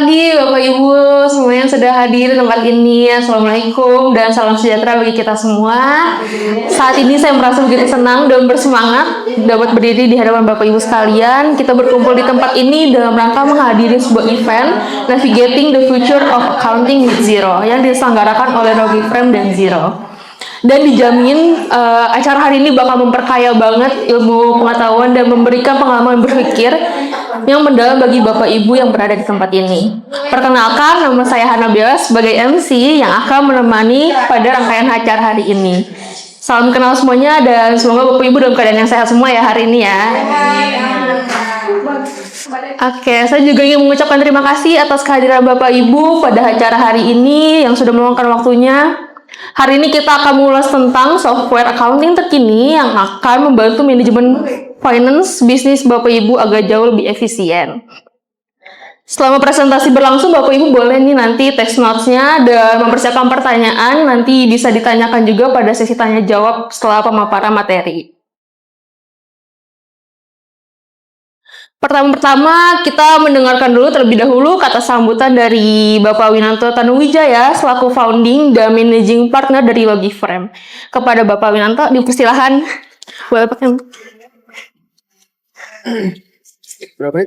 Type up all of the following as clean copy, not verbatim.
pagi Bapak Ibu semua yang sudah hadir di tempat ini. Assalamualaikum dan salam sejahtera bagi kita semua. Saat ini saya merasa begitu senang dan bersemangat dapat berdiri di hadapan Bapak Ibu sekalian. Kita berkumpul di tempat ini dalam rangka menghadiri sebuah event Navigating the Future of Accounting with Xero yang diselenggarakan oleh Logiframe dan Xero. Dan dijamin acara hari ini bakal memperkaya banget ilmu pengetahuan dan memberikan pengalaman berpikir yang mendalam bagi Bapak Ibu yang berada di tempat ini. Perkenalkan, nama saya Hana Bella sebagai MC yang akan menemani pada rangkaian acara hari ini. Salam kenal semuanya dan semoga Bapak Ibu dalam keadaan yang sehat semua ya hari ini ya. Oke, saya juga ingin mengucapkan terima kasih atas kehadiran Bapak Ibu pada acara hari ini yang sudah meluangkan waktunya. Hari ini kita akan mengulas tentang software accounting terkini yang akan membantu manajemen finance bisnis Bapak Ibu agar jauh lebih efisien. Selama presentasi berlangsung, Bapak Ibu boleh nih nanti text notes-nya dan mempersiapkan pertanyaan, nanti bisa ditanyakan juga pada sesi tanya jawab setelah pemaparan materi. Pertama-tama kita mendengarkan dulu terlebih dahulu kata sambutan dari Bapak Winanto Tanuwijaya selaku founding dan managing partner dari Logiframe. Kepada Bapak Winanto dipersilahkan. Boleh pakai. Berapa?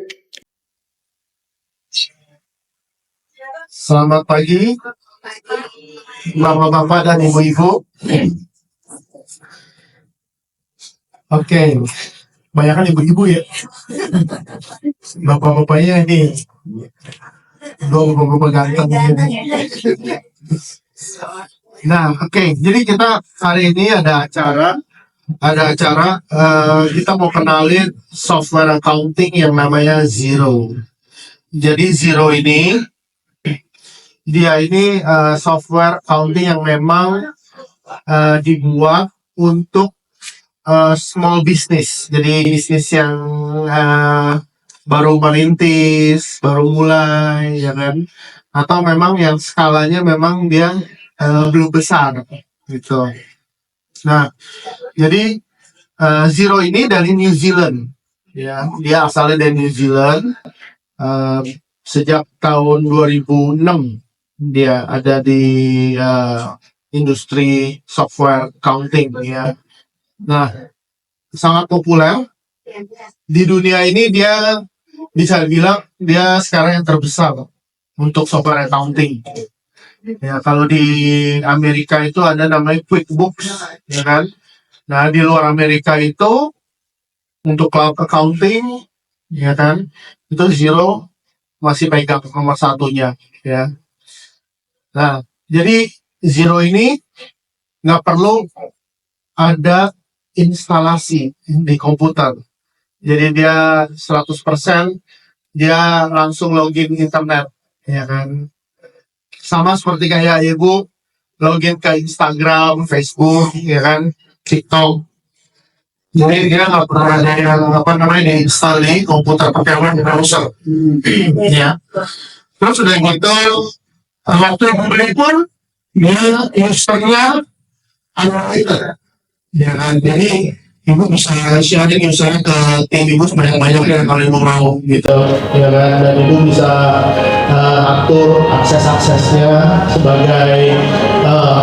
Selamat pagi, Bapak-bapak dan Ibu-ibu. Oke. Banyak kan ibu-ibu ya, bapak-bapaknya ini, bapak-bapak ganteng. Nah, oke. Jadi kita hari ini ada acara, kita mau kenalin software accounting yang namanya Xero. Jadi Xero ini, dia ini software accounting yang memang dibuat untuk small business, jadi bisnis yang baru merintis, baru mulai, ya kan? Atau memang yang skalanya memang dia belum besar, gitu. Nah, jadi Xero ini dari New Zealand, ya, dia asalnya dari New Zealand. Sejak tahun 2006 dia ada di industri software accounting, ya. Nah, sangat populer di dunia ini. Dia bisa bilang dia sekarang yang terbesar untuk software accounting. Ya, kalau di Amerika itu ada namanya QuickBooks, ya kan? Nah, di luar Amerika itu untuk cloud accounting, ya kan? Itu Xero masih pegang nomor satunya, ya. Nah, jadi Xero ini nggak perlu ada instalasi di komputer. Jadi dia 100% dia langsung login internet, ya kan. Sama seperti kayak Ibu login ke Instagram, Facebook, ya kan, TikTok. Jadi dia nggak perlu ada yang diinstal di komputer pakai web browser. Ya. Terus sudah gitu, waktu membeli pun dia usernya Android. Ya kan, jadi ibu bisa sharing usernya ke tim ibu sebanyak-banyaknya kalau ibu mau, gitu, ya kan. Dan ibu bisa atur akses-aksesnya sebagai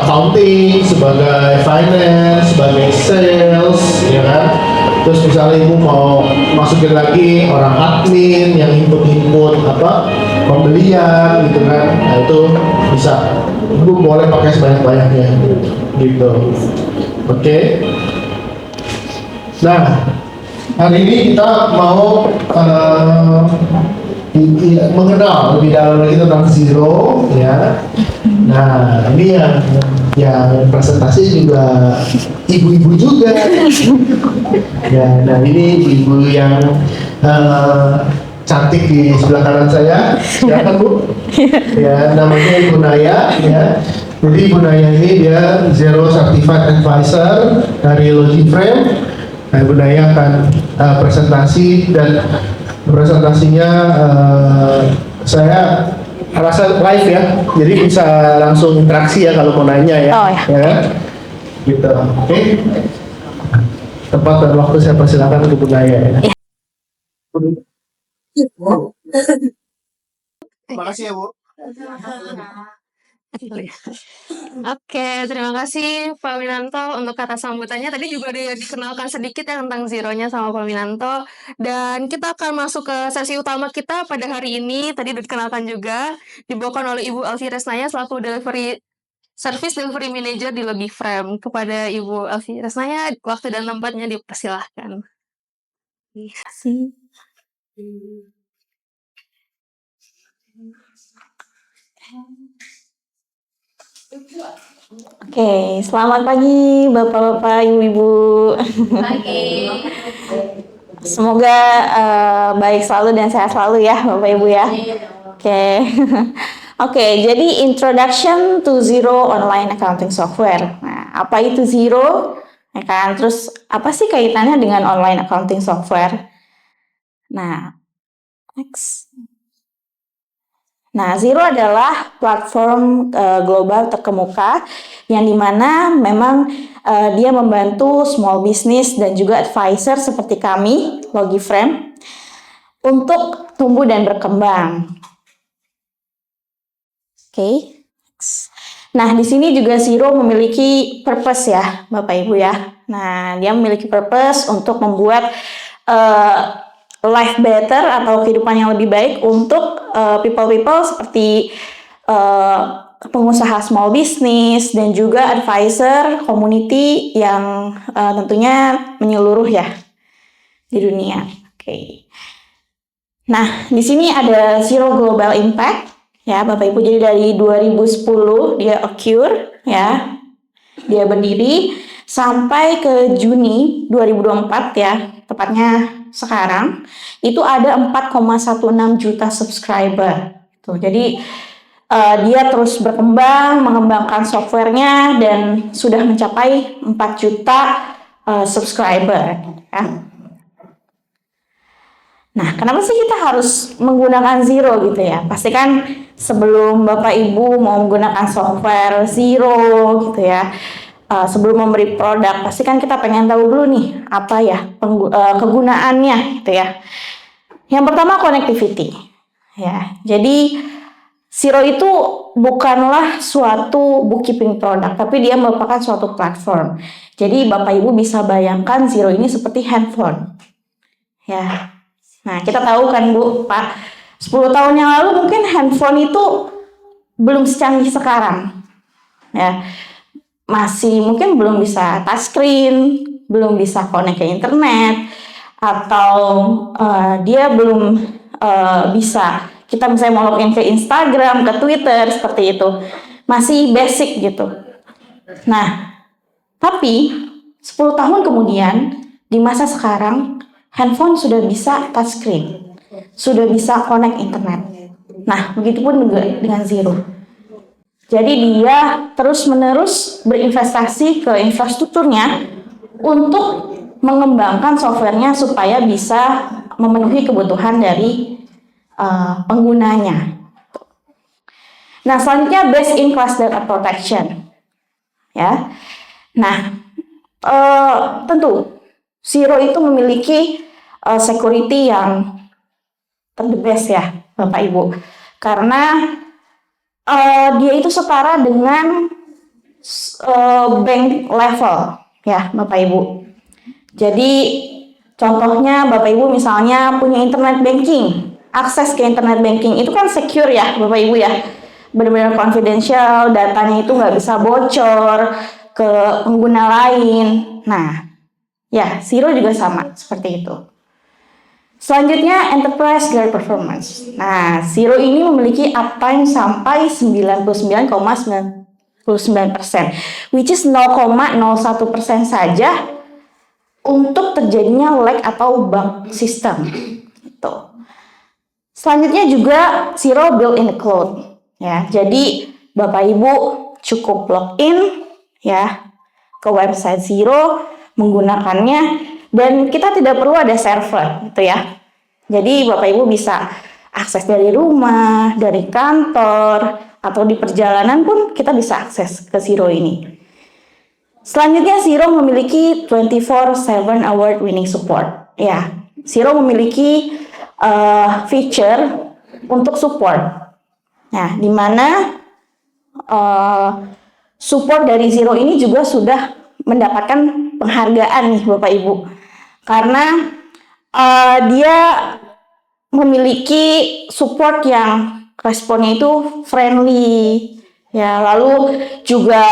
accounting, sebagai finance, sebagai sales, ya kan. Terus misalnya ibu mau masukin lagi orang admin yang input pembelian, gitu kan. Nah, itu bisa, ibu boleh pakai sebanyak-banyaknya, gitu. Oke. Nah, hari ini kita mau mengenal lebih dalam lagi tentang Xero, ya. Nah, ini yang presentasi juga ibu-ibu juga. Ya, nah ini ibu yang cantik di sebelah kanan saya. Silakan Bu. Ya, namanya Ibu Naya, ya. Jadi Ibu Naya ini dia Xero Certified Advisor dari Logiframe. Nah, Ibu Naya akan presentasi, dan presentasinya saya rasa live ya, jadi bisa langsung interaksi ya kalau mau nanya ya. Oh, ya. Ya, gitu. Oke. Tempat dan waktu saya persilakan untuk Ibu Naya ya. Makasih ya Bu. Oke, terima kasih Pak Winanto untuk kata sambutannya. Tadi juga udah dikenalkan sedikit ya tentang Zero-nya sama Pak Winanto. Dan kita akan masuk ke sesi utama kita pada hari ini. Tadi udah dikenalkan juga, dibawakan oleh Ibu Elvi Resnaya selaku Service Delivery Manager di Logiframe. Kepada Ibu Elvi Resnaya, waktu dan tempatnya dipersilahkan. Terima kasih. Oke, selamat pagi Bapak-bapak, Ibu-ibu. Pagi. Semoga baik selalu dan sehat selalu ya Bapak Ibu ya. Oke. Oke, jadi introduction to Zero online accounting software. Nah, apa itu Zero? Ya kan? Terus apa sih kaitannya dengan online accounting software? Nah, next. Nah, Zero adalah platform global terkemuka yang dimana memang dia membantu small business dan juga advisor seperti kami, Logiframe, untuk tumbuh dan berkembang. Oke. Nah, di sini juga Zero memiliki purpose ya, Bapak Ibu ya. Nah, dia memiliki purpose untuk membuat life better atau kehidupan yang lebih baik untuk people-people seperti pengusaha small business dan juga advisor community yang tentunya menyeluruh ya di dunia. Oke. Nah, di sini ada Zero Global Impact ya, Bapak Ibu. Jadi dari 2010 dia occur ya. Dia berdiri sampai ke Juni 2024 ya, tepatnya sekarang itu ada 4,16 juta subscriber. Tuh, jadi dia terus berkembang, mengembangkan softwarenya dan sudah mencapai 4 juta subscriber. Ya. Nah, kenapa sih kita harus menggunakan Zero gitu ya? Pastikan sebelum Bapak Ibu mau menggunakan software Zero gitu ya, sebelum memberi produk, pastikan kita pengen tahu dulu nih apa ya kegunaannya gitu ya. Yang pertama connectivity ya. Jadi Zero itu bukanlah suatu bookkeeping produk, tapi dia merupakan suatu platform. Jadi Bapak Ibu bisa bayangkan Zero ini seperti handphone ya. Nah, kita tahu kan Bu, Pak, 10 tahun yang lalu mungkin handphone itu belum secanggih sekarang ya. Masih mungkin belum bisa touchscreen, belum bisa connect ke internet, atau dia belum bisa kita misalnya mau login ke Instagram, ke Twitter, seperti itu. Masih basic gitu. Nah, tapi 10 tahun kemudian, di masa sekarang, handphone sudah bisa touchscreen, sudah bisa connect internet. Nah, begitupun juga dengan Zero. Jadi dia terus-menerus berinvestasi ke infrastrukturnya untuk mengembangkan softwarenya supaya bisa memenuhi kebutuhan dari penggunanya. Nah, selanjutnya best in class data protection. Ya. Nah, tentu Zero itu memiliki security yang the best ya, Bapak Ibu. Karena dia itu setara dengan bank level ya, Bapak Ibu. Jadi contohnya Bapak Ibu misalnya punya internet banking, akses ke internet banking itu kan secure ya, Bapak Ibu ya. Benar-benar confidential, datanya itu nggak bisa bocor ke pengguna lain. Nah, ya, Zero juga sama seperti itu. Selanjutnya, enterprise grade performance. Nah, Zero ini memiliki uptime sampai 99,99%, which is 0,01% saja untuk terjadinya lag atau bug sistem. Gitu. Selanjutnya juga Zero built in the cloud. Ya, jadi Bapak Ibu cukup login ya ke website Zero menggunakannya dan kita tidak perlu ada server gitu ya. Jadi Bapak Ibu bisa akses dari rumah, dari kantor, atau di perjalanan pun kita bisa akses ke Zero ini. Selanjutnya Zero memiliki 24/7 award winning support. Ya, Zero memiliki feature untuk support. Nah, di mana support dari Zero ini juga sudah mendapatkan penghargaan nih Bapak Ibu, karena dia memiliki support yang responnya itu friendly, ya, lalu juga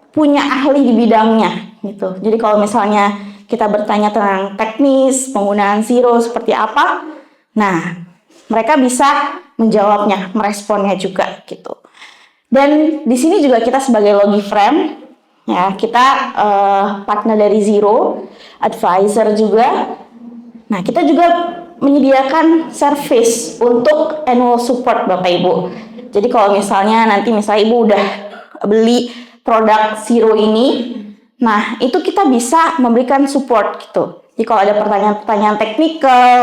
punya ahli di bidangnya gitu. Jadi kalau misalnya kita bertanya tentang teknis penggunaan Zero seperti apa, nah mereka bisa menjawabnya, meresponnya juga gitu. Dan di sini juga kita sebagai Logiframe, ya, kita partner dari Zero, advisor juga. Nah, kita juga menyediakan service untuk annual support Bapak Ibu. Jadi kalau misalnya nanti Ibu udah beli produk Zero ini, nah itu kita bisa memberikan support gitu. Jadi kalau ada pertanyaan-pertanyaan teknikal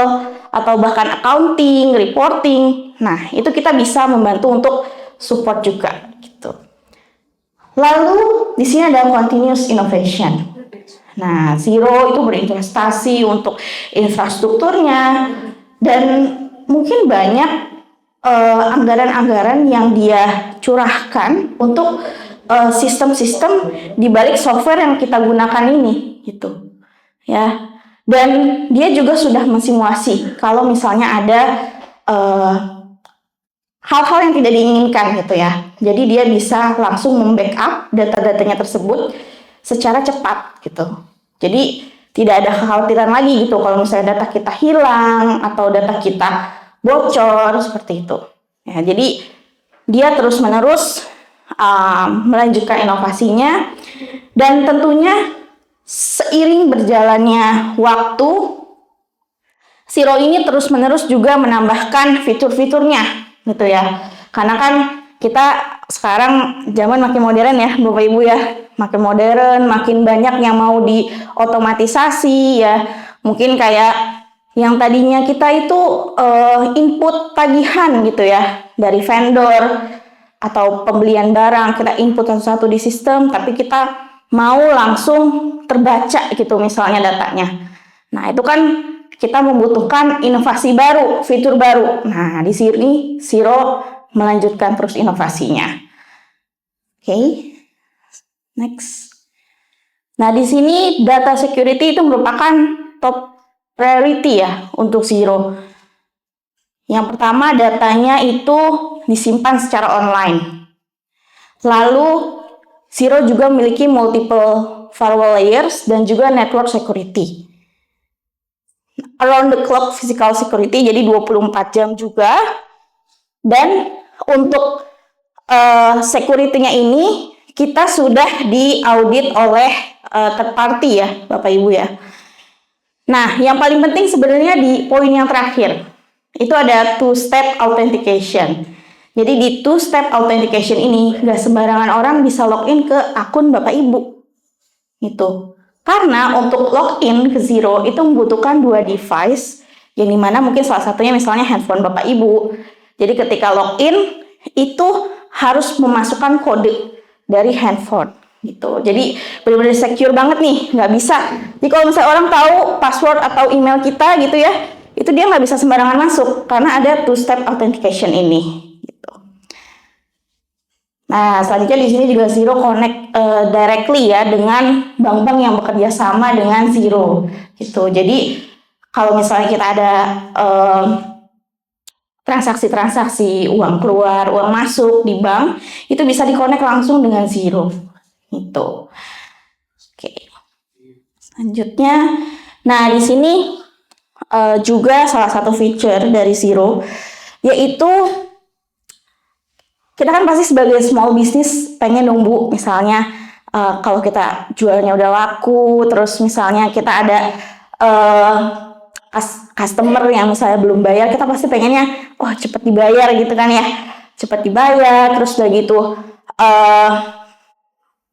atau bahkan accounting, reporting, nah itu kita bisa membantu untuk support juga gitu. Lalu di sini ada continuous innovation. Nah, Zero itu berinvestasi untuk infrastrukturnya dan mungkin banyak anggaran-anggaran yang dia curahkan untuk sistem-sistem di balik software yang kita gunakan ini gitu. Ya. Dan dia juga sudah mensimulasi kalau misalnya ada hal-hal yang tidak diinginkan gitu ya. Jadi dia bisa langsung membackup data-datanya tersebut secara cepat gitu. Jadi tidak ada kekhawatiran lagi gitu kalau misalnya data kita hilang atau data kita bocor seperti itu. Ya, jadi dia terus-menerus melanjutkan inovasinya, dan tentunya seiring berjalannya waktu, Zero ini terus-menerus juga menambahkan fitur-fiturnya gitu ya. Karena kan kita sekarang zaman makin modern ya Bapak Ibu ya, makin modern, makin banyak yang mau diotomatisasi ya. Mungkin kayak yang tadinya kita itu input tagihan gitu ya dari vendor atau pembelian barang, kita input satu-satu di sistem, tapi kita mau langsung terbaca gitu misalnya datanya. Nah, itu kan kita membutuhkan inovasi baru, fitur baru. Nah, di sini Zero melanjutkan terus inovasinya. Oke. Next. Nah, di sini data security itu merupakan top priority ya untuk Zero. Yang pertama, datanya itu disimpan secara online. Lalu Zero juga memiliki multiple firewall layers dan juga network security. Around the clock physical security, jadi 24 jam juga. Dan untuk security-nya ini kita sudah diaudit oleh third party ya Bapak Ibu ya. Nah, yang paling penting sebenarnya di poin yang terakhir itu ada two-step authentication. Jadi di two-step authentication ini nggak sembarangan orang bisa login ke akun Bapak Ibu gitu. Karena untuk login ke Zero itu membutuhkan 2 device, yang dimana mungkin salah satunya misalnya handphone Bapak Ibu. Jadi ketika login itu harus memasukkan kode dari handphone gitu. Jadi benar-benar secure banget nih, nggak bisa. Jadi kalau misalnya orang tahu password atau email kita gitu ya, itu dia nggak bisa sembarangan masuk karena ada two-step authentication ini. Gitu. Nah, selanjutnya di sini juga Zero connect directly ya dengan bank-bank yang bekerja sama dengan Zero gitu. Jadi kalau misalnya kita ada transaksi-transaksi uang keluar, uang masuk di bank, itu bisa dikonek langsung dengan Zero gitu. Oke. Selanjutnya, nah di sini juga salah satu feature dari Zero yaitu kita kan pasti sebagai small business pengen nunggu misalnya kalau kita jualnya udah laku, terus misalnya kita ada customer yang misalnya belum bayar, kita pasti pengennya cepet dibayar gitu kan ya, cepet dibayar, terus udah gitu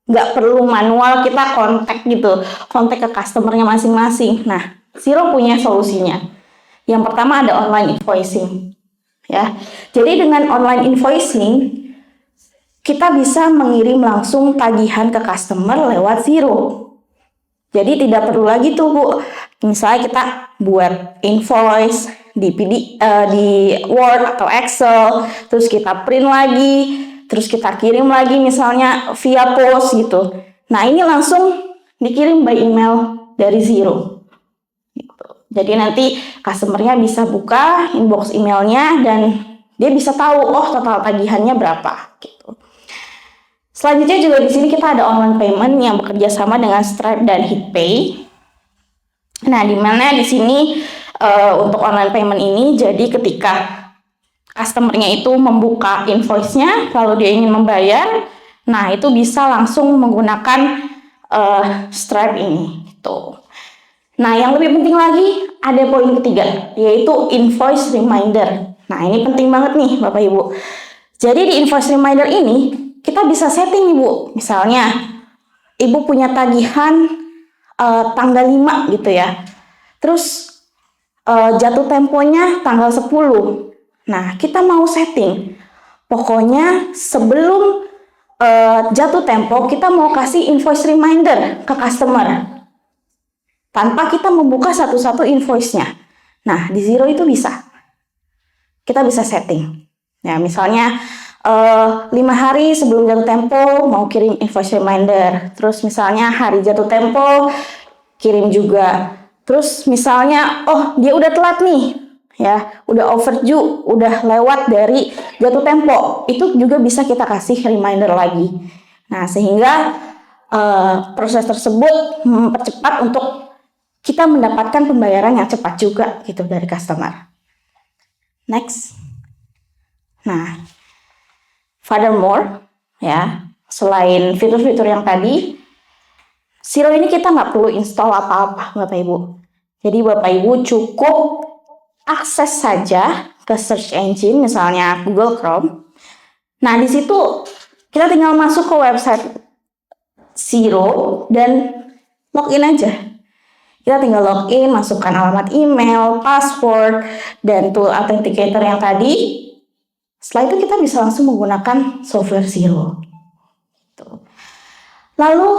nggak perlu manual, kita kontak ke customernya masing-masing. Nah, Zero punya solusinya. Yang pertama ada online invoicing ya. Jadi dengan online invoicing kita bisa mengirim langsung tagihan ke customer lewat Zero. Jadi tidak perlu lagi tuh Bu, misalnya kita buat invoice, di Word atau Excel, terus kita print lagi, terus kita kirim lagi misalnya via post gitu. Nah, ini langsung dikirim by email dari Xero. Gitu. Jadi nanti customer-nya bisa buka inbox emailnya dan dia bisa tahu, oh total tagihannya berapa gitu. Selanjutnya juga di sini kita ada online payment yang bekerja sama dengan Stripe dan HitPay. Nah, di mana di sini untuk online payment ini, jadi ketika customer-nya itu membuka invoice-nya, lalu dia ingin membayar, nah itu bisa langsung menggunakan Stripe ini. Gitu. Nah, yang lebih penting lagi ada poin ketiga, yaitu invoice reminder. Nah, ini penting banget nih Bapak Ibu. Jadi di invoice reminder ini kita bisa setting Ibu. Misalnya Ibu punya tagihan tanggal 5 gitu ya. Terus jatuh temponya tanggal 10. Nah, kita mau setting. Pokoknya sebelum jatuh tempo kita mau kasih invoice reminder ke customer. Tanpa kita membuka satu-satu invoice-nya. Nah, di Xero itu bisa. Kita bisa setting. Ya, misalnya 5 hari sebelum jatuh tempo mau kirim invoice reminder. Terus misalnya hari jatuh tempo kirim juga. Terus misalnya dia udah telat nih. Ya, udah overdue, udah lewat dari jatuh tempo. Itu juga bisa kita kasih reminder lagi. Nah, sehingga proses tersebut mempercepat untuk kita mendapatkan pembayaran yang cepat juga gitu dari customer. Next. Nah, furthermore, ya, selain fitur-fitur yang tadi, Xero ini kita nggak perlu install apa-apa, Bapak Ibu. Jadi Bapak Ibu cukup akses saja ke search engine, misalnya Google Chrome. Nah, di situ kita tinggal masuk ke website Xero dan login aja. Kita tinggal login, masukkan alamat email, password, dan tool authenticator yang tadi. Setelah itu kita bisa langsung menggunakan software Xero. Lalu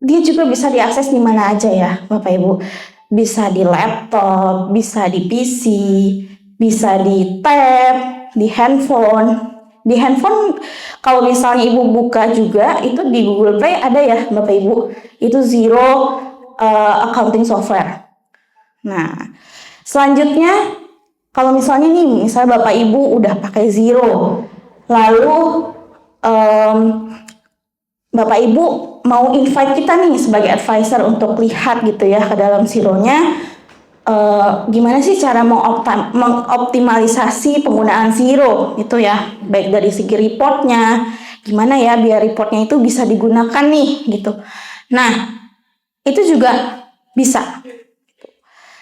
dia juga bisa diakses di mana aja ya, Bapak Ibu. Bisa di laptop, bisa di PC, bisa di tab, di handphone. Di handphone kalau misalnya Ibu buka juga itu di Google Play ada ya, Bapak Ibu. Itu Xero accounting software. Nah, selanjutnya kalau misalnya nih, misalnya Bapak Ibu udah pakai Xero, lalu Bapak Ibu mau invite kita nih sebagai advisor untuk lihat gitu ya ke dalam Xero-nya, gimana sih cara mengoptimalisasi penggunaan Xero gitu ya, baik dari segi reportnya, gimana ya biar reportnya itu bisa digunakan nih gitu. Nah, itu juga bisa.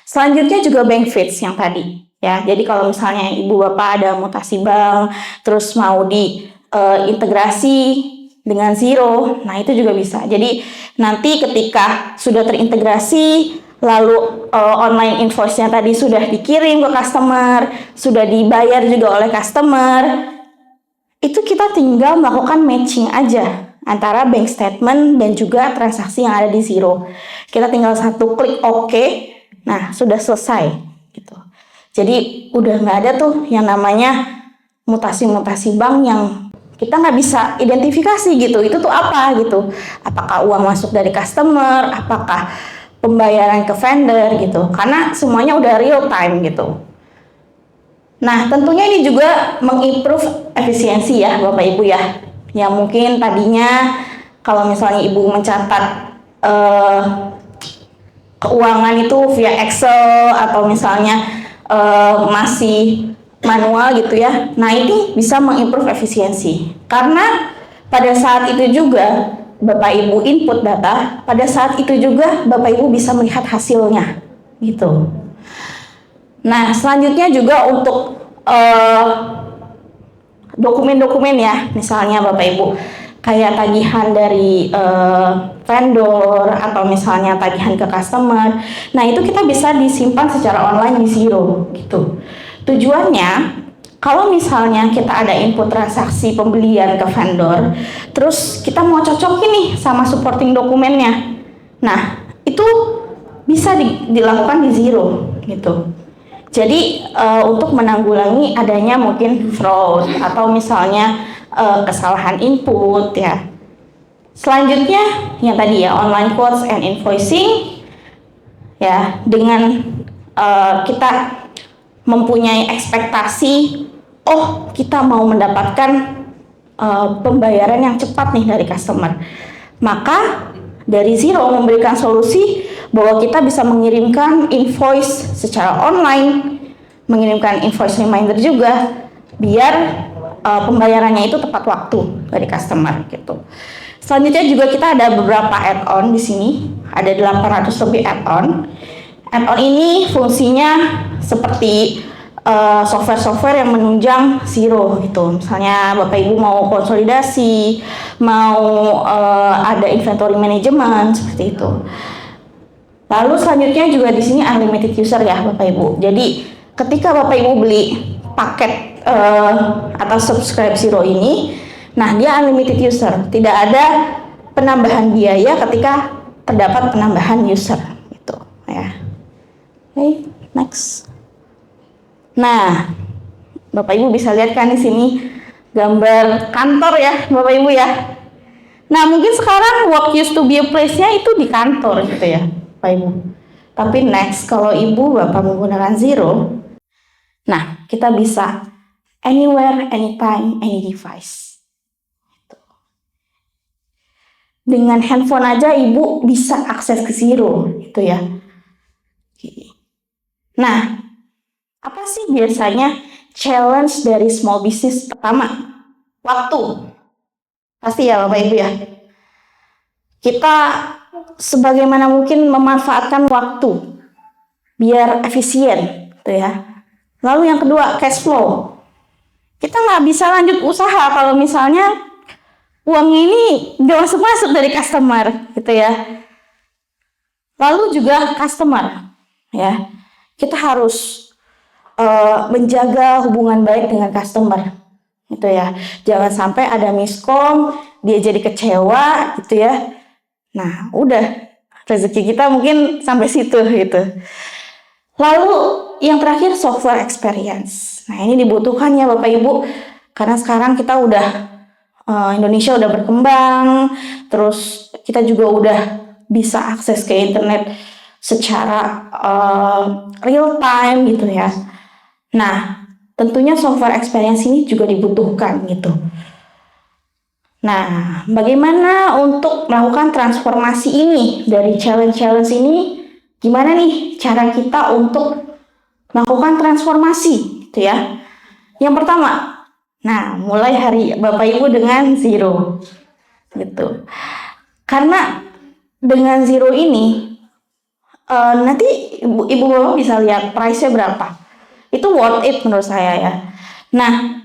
Selanjutnya juga bank feeds yang tadi. Ya, jadi kalau misalnya ibu bapak ada mutasi bank, terus mau diintegrasi dengan Xero, nah itu juga bisa. Jadi nanti ketika sudah terintegrasi, lalu online invoice-nya tadi sudah dikirim ke customer, sudah dibayar juga oleh customer, itu kita tinggal melakukan matching aja antara bank statement dan juga transaksi yang ada di Xero. Kita tinggal satu klik OK, nah sudah selesai gitu. Jadi udah nggak ada tuh yang namanya mutasi-mutasi bank yang kita nggak bisa identifikasi gitu, itu tuh apa gitu, apakah uang masuk dari customer, apakah pembayaran ke vendor gitu, karena semuanya udah real time gitu. Nah, tentunya ini juga mengimprove efisiensi ya Bapak Ibu ya, yang mungkin tadinya kalau misalnya Ibu mencatat keuangan itu via Excel atau misalnya masih manual gitu ya. Nah, ini bisa mengimprove efisiensi. Karena pada saat itu juga Bapak Ibu input data, pada saat itu juga Bapak Ibu bisa melihat hasilnya gitu. Nah, selanjutnya juga untuk dokumen-dokumen ya, misalnya Bapak Ibu kayak tagihan dari vendor atau misalnya tagihan ke customer. Nah, itu kita bisa disimpan secara online di Xero gitu. Tujuannya, kalau misalnya kita ada input transaksi pembelian ke vendor, terus kita mau cocokin nih sama supporting dokumennya. Nah, itu bisa dilakukan di Xero gitu. Jadi untuk menanggulangi adanya mungkin fraud atau misalnya kesalahan input ya. Selanjutnya yang tadi ya, online quotes and invoicing ya, dengan kita mempunyai ekspektasi, oh kita mau mendapatkan pembayaran yang cepat nih dari customer, maka dari Xero memberikan solusi bahwa kita bisa mengirimkan invoice secara online, mengirimkan invoice reminder juga, biar pembayarannya itu tepat waktu dari customer gitu. Selanjutnya juga kita ada beberapa add-on di sini, ada 800 lebih add-on. Add-on ini fungsinya seperti software-software yang menunjang Xero gitu. Misalnya Bapak Ibu mau konsolidasi, mau ada inventory management seperti itu. Lalu selanjutnya juga di sini unlimited user ya Bapak Ibu. Jadi ketika Bapak Ibu beli paket atau subscribe Xero ini, nah dia unlimited user, tidak ada penambahan biaya ketika terdapat penambahan user gitu ya. Oke, next. Nah, Bapak Ibu bisa lihat kan di sini gambar kantor ya, Bapak Ibu ya. Nah, mungkin sekarang work used to be a place-nya itu di kantor gitu ya, Bapak Ibu. Tapi next kalau Ibu Bapak menggunakan Xero, nah kita bisa anywhere, anytime, any device. Dengan handphone aja Ibu bisa akses ke Xero gitu ya. Nah, apa sih biasanya challenge dari small business? Pertama, waktu. Pasti ya Bapak Ibu ya. Kita sebagaimana mungkin memanfaatkan waktu biar efisien gitu ya. Lalu yang kedua, cash flow. Kita nggak bisa lanjut usaha kalau misalnya uangnya ini nggak masuk dari customer gitu ya. Lalu juga customer ya. Kita harus menjaga hubungan baik dengan customer gitu ya. Jangan sampai ada miskom, dia jadi kecewa gitu ya. Nah, udah rezeki kita mungkin sampai situ gitu. Lalu yang terakhir software experience. Nah, ini dibutuhkan ya Bapak Ibu, karena sekarang kita udah Indonesia udah berkembang, terus kita juga udah bisa akses ke internet secara real time gitu ya. Nah, tentunya software experience ini juga dibutuhkan gitu. Nah, bagaimana untuk melakukan transformasi ini dari challenge-challenge ini? Gimana nih cara kita untuk melakukan transformasi gitu ya? Yang pertama, nah mulai hari Bapak Ibu dengan Xero gitu. Karena dengan Xero ini nanti ibu bapak bisa lihat price-nya berapa. Itu worth it menurut saya ya. Nah,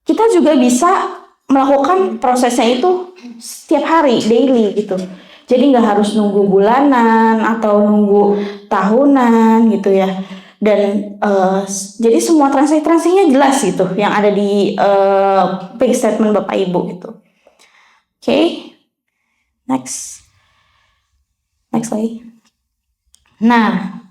kita juga bisa melakukan prosesnya itu setiap hari, daily gitu. Jadi nggak harus nunggu bulanan atau nunggu tahunan gitu ya. Dan jadi semua transaksinya jelas gitu yang ada di bank statement Bapak Ibu gitu. Oke. Next lagi. Nah,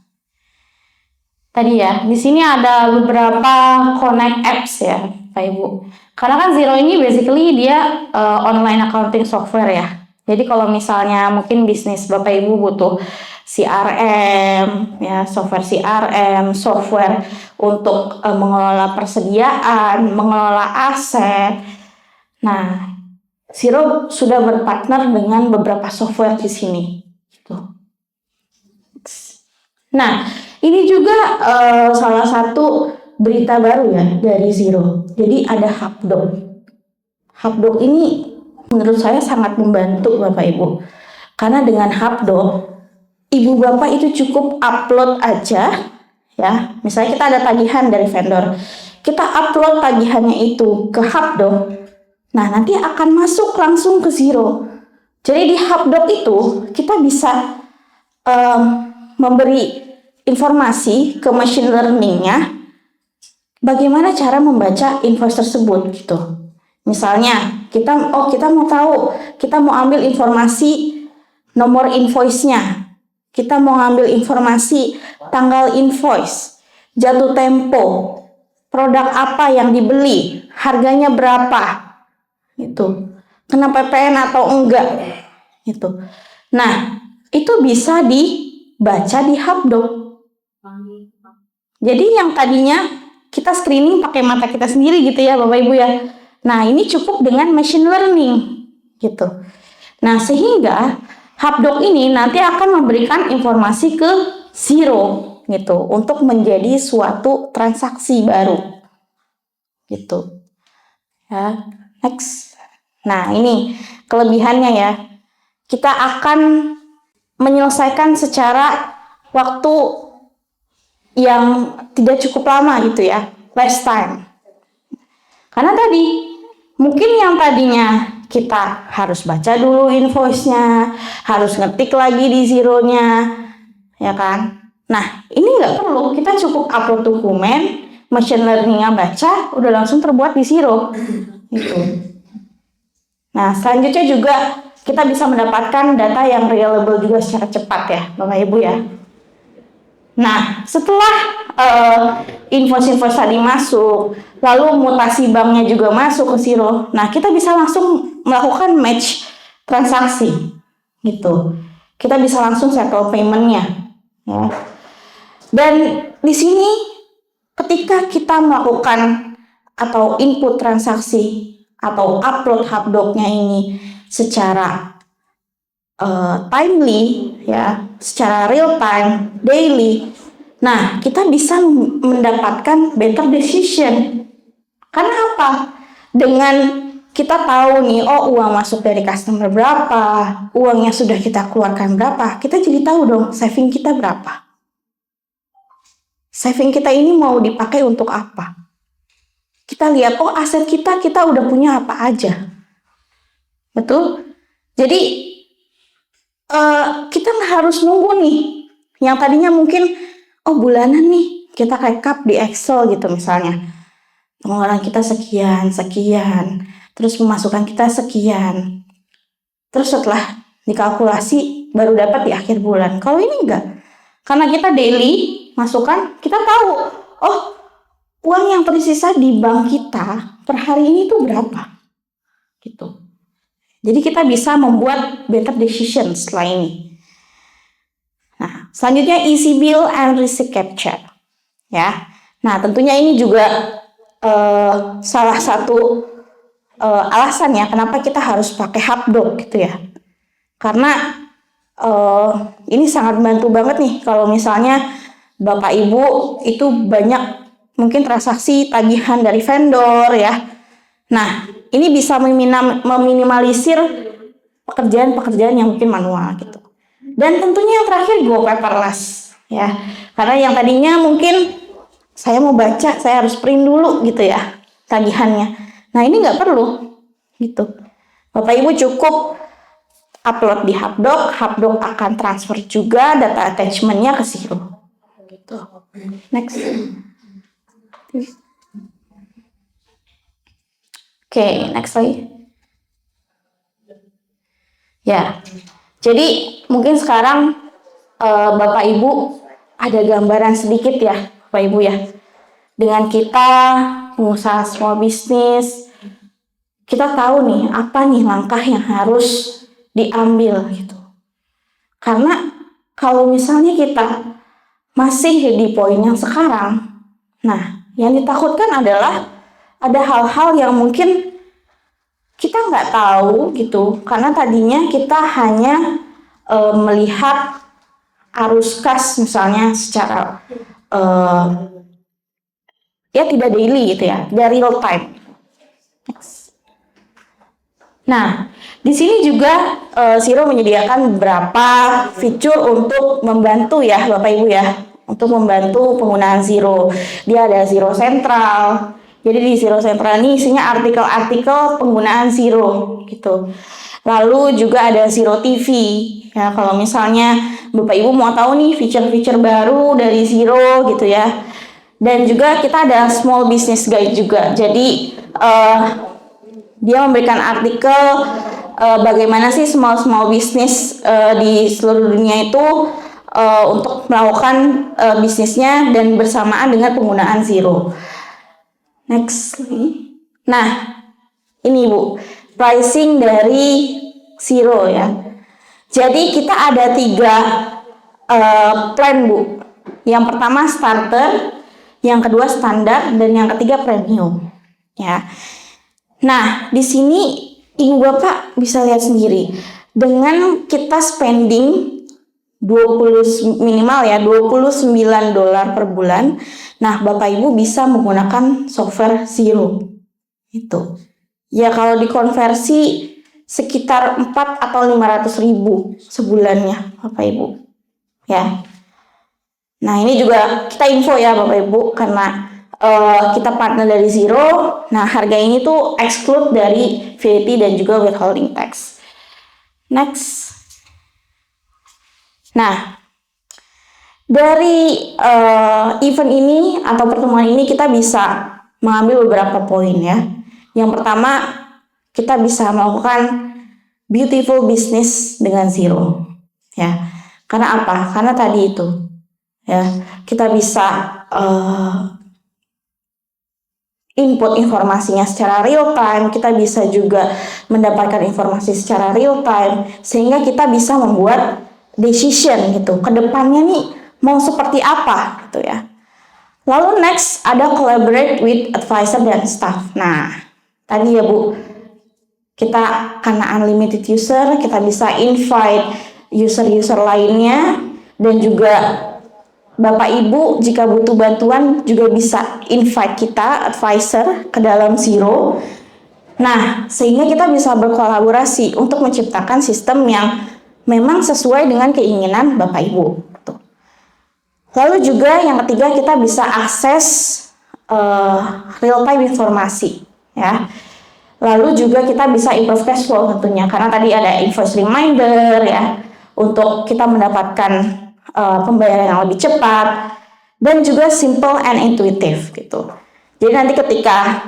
tadi ya, di sini ada beberapa connect apps ya, Pak Ibu. Karena kan Xero ini basically dia online accounting software ya. Jadi kalau misalnya mungkin bisnis Bapak Ibu butuh CRM ya, software CRM, software untuk mengelola persediaan, mengelola aset. Nah, Xero sudah berpartner dengan beberapa software di sini. Gitu. Nah, ini juga salah satu berita baru ya dari Xero. Jadi ada Hubdoc. Hubdoc ini menurut saya sangat membantu Bapak Ibu. Karena dengan Hubdoc, Ibu Bapak itu cukup upload aja ya. Misalnya kita ada tagihan dari vendor. Kita upload tagihannya itu ke Hubdoc. Nah, nanti akan masuk langsung ke Xero. Jadi di Hubdoc itu kita bisa memberi informasi ke machine learning-nya bagaimana cara membaca invoice tersebut gitu. Misalnya kita mau tahu, kita mau ambil informasi nomor invoice-nya. kita mau ngambil informasi tanggal invoice, jatuh tempo, produk apa yang dibeli, harganya berapa, gitu, kena PPN atau enggak, gitu. Nah, itu bisa dibaca di Hapdoc. Jadi yang tadinya kita screening pakai mata kita sendiri gitu ya Bapak Ibu ya. Nah, ini cukup dengan machine learning gitu. Nah, sehingga Hapdoc ini nanti akan memberikan informasi ke Zero gitu untuk menjadi suatu transaksi baru. Gitu. Ya, next. Nah, ini kelebihannya ya. Kita akan menyelesaikan secara waktu yang tidak cukup lama gitu ya, less time. Karena tadi mungkin yang tadinya kita harus baca dulu invoice-nya, harus ngetik lagi di Zero-nya, ya kan? Nah, ini nggak perlu, kita cukup upload dokumen, machine learning-nya baca, udah langsung terbuat di Zero. Gitu. Nah, selanjutnya juga kita bisa mendapatkan data yang reliable juga secara cepat ya, Bapak Ibu ya. Nah, setelah invoice-invoice tadi masuk, lalu mutasi banknya juga masuk ke Zero, nah kita bisa langsung melakukan match transaksi, gitu. Kita bisa langsung settle payment-nya. Ya. Dan di sini ketika kita melakukan atau input transaksi atau upload Hapdoc-nya ini secara timely ya, secara real time, daily. Nah, kita bisa mendapatkan better decision. Karena apa? Dengan kita tahu nih, oh uang masuk dari customer berapa, uangnya sudah kita keluarkan berapa, kita jadi tahu dong saving kita berapa. Saving kita ini mau dipakai untuk apa? Kita lihat, oh aset kita udah punya apa aja. Betul? Jadi kita nggak harus nunggu nih. Yang tadinya mungkin, oh bulanan nih, kita rekap di Excel gitu misalnya. Pengeluaran kita sekian, terus pemasukan kita sekian. Terus setelah dikalkulasi, baru dapat di akhir bulan. Kalau ini enggak. Karena kita daily masukkan, kita tahu, oh uang yang tersisa di bank kita per hari ini tuh berapa. Gitu. Jadi kita bisa membuat better decision setelah ini. Nah, selanjutnya easy bill and receipt capture. Ya. Nah, tentunya ini juga salah satu alasan ya kenapa kita harus pakai Hapdoc gitu ya. Karena ini sangat membantu banget nih kalau misalnya Bapak Ibu itu banyak mungkin transaksi tagihan dari vendor ya. Nah, ini bisa meminimalisir pekerjaan-pekerjaan yang mungkin manual gitu. Dan tentunya yang terakhir go paperless ya. Karena yang tadinya mungkin saya mau baca, saya harus print dulu gitu ya tagihannya. Nah, ini nggak perlu gitu. Bapak Ibu cukup upload di Hapdoc, Hapdoc akan transfer juga data attachment-nya ke Zero. Gitu. Next. Oke, next lagi. Ya, jadi mungkin sekarang Bapak Ibu ada gambaran sedikit ya, Bapak Ibu ya. Dengan kita pengusaha small business, kita tahu nih apa nih langkah yang harus diambil gitu. Karena kalau misalnya kita masih di poin yang sekarang, nah yang ditakutkan adalah ada hal-hal yang mungkin kita nggak tahu gitu, karena tadinya kita hanya melihat arus kas misalnya secara ya tidak daily gitu ya, dari real time. Nah, di sini juga Zero menyediakan beberapa fitur untuk membantu ya Bapak Ibu ya, untuk membantu penggunaan Zero. Dia ada Zero Central. Jadi di Zero Central ini isinya artikel-artikel penggunaan Zero gitu. Lalu juga ada Zero TV. Ya, kalau misalnya Bapak Ibu mau tahu nih fitur-fitur baru dari Zero gitu ya. Dan juga kita ada Small Business Guide juga. Jadi dia memberikan artikel bagaimana sih small business di seluruh dunia itu untuk melakukan bisnisnya dan bersamaan dengan penggunaan zero. Next. Nah, ini Bu, pricing dari zero ya. Jadi kita ada 3 plan Bu. Yang pertama starter, yang kedua standar, dan yang ketiga premium. Ya. Nah, di sini Ibu Bapak bisa lihat sendiri. Dengan kita spending 20 minimal ya $29 per bulan. Nah, Bapak Ibu bisa menggunakan software zero. Itu. Ya kalau dikonversi sekitar 4 atau 500.000 sebulannya Bapak Ibu. Ya. Nah, ini juga kita info ya Bapak Ibu karena kita partner dari Zero. Nah, harga ini tuh exclude dari VAT dan juga withholding tax. Next. Nah, dari event ini atau pertemuan ini kita bisa mengambil beberapa poin ya. Yang pertama, kita bisa melakukan beautiful business dengan zero. Ya. Karena apa? Karena tadi itu ya, kita bisa input informasinya secara real time, kita bisa juga mendapatkan informasi secara real time, sehingga kita bisa membuat decision gitu, kedepannya nih mau seperti apa gitu ya. Lalu next ada collaborate with advisor dan staff. Nah, tadi ya Bu, kita karena unlimited user, kita bisa invite user-user lainnya, dan juga Bapak Ibu jika butuh bantuan juga bisa invite kita advisor ke dalam Zero. Nah, sehingga kita bisa berkolaborasi untuk menciptakan sistem yang memang sesuai dengan keinginan Bapak Ibu. Lalu juga yang ketiga, kita bisa akses real time informasi ya. Lalu juga kita bisa improve cash flow tentunya karena tadi ada invoice reminder ya untuk kita mendapatkan pembayaran yang lebih cepat dan juga simple and intuitive gitu. Jadi nanti ketika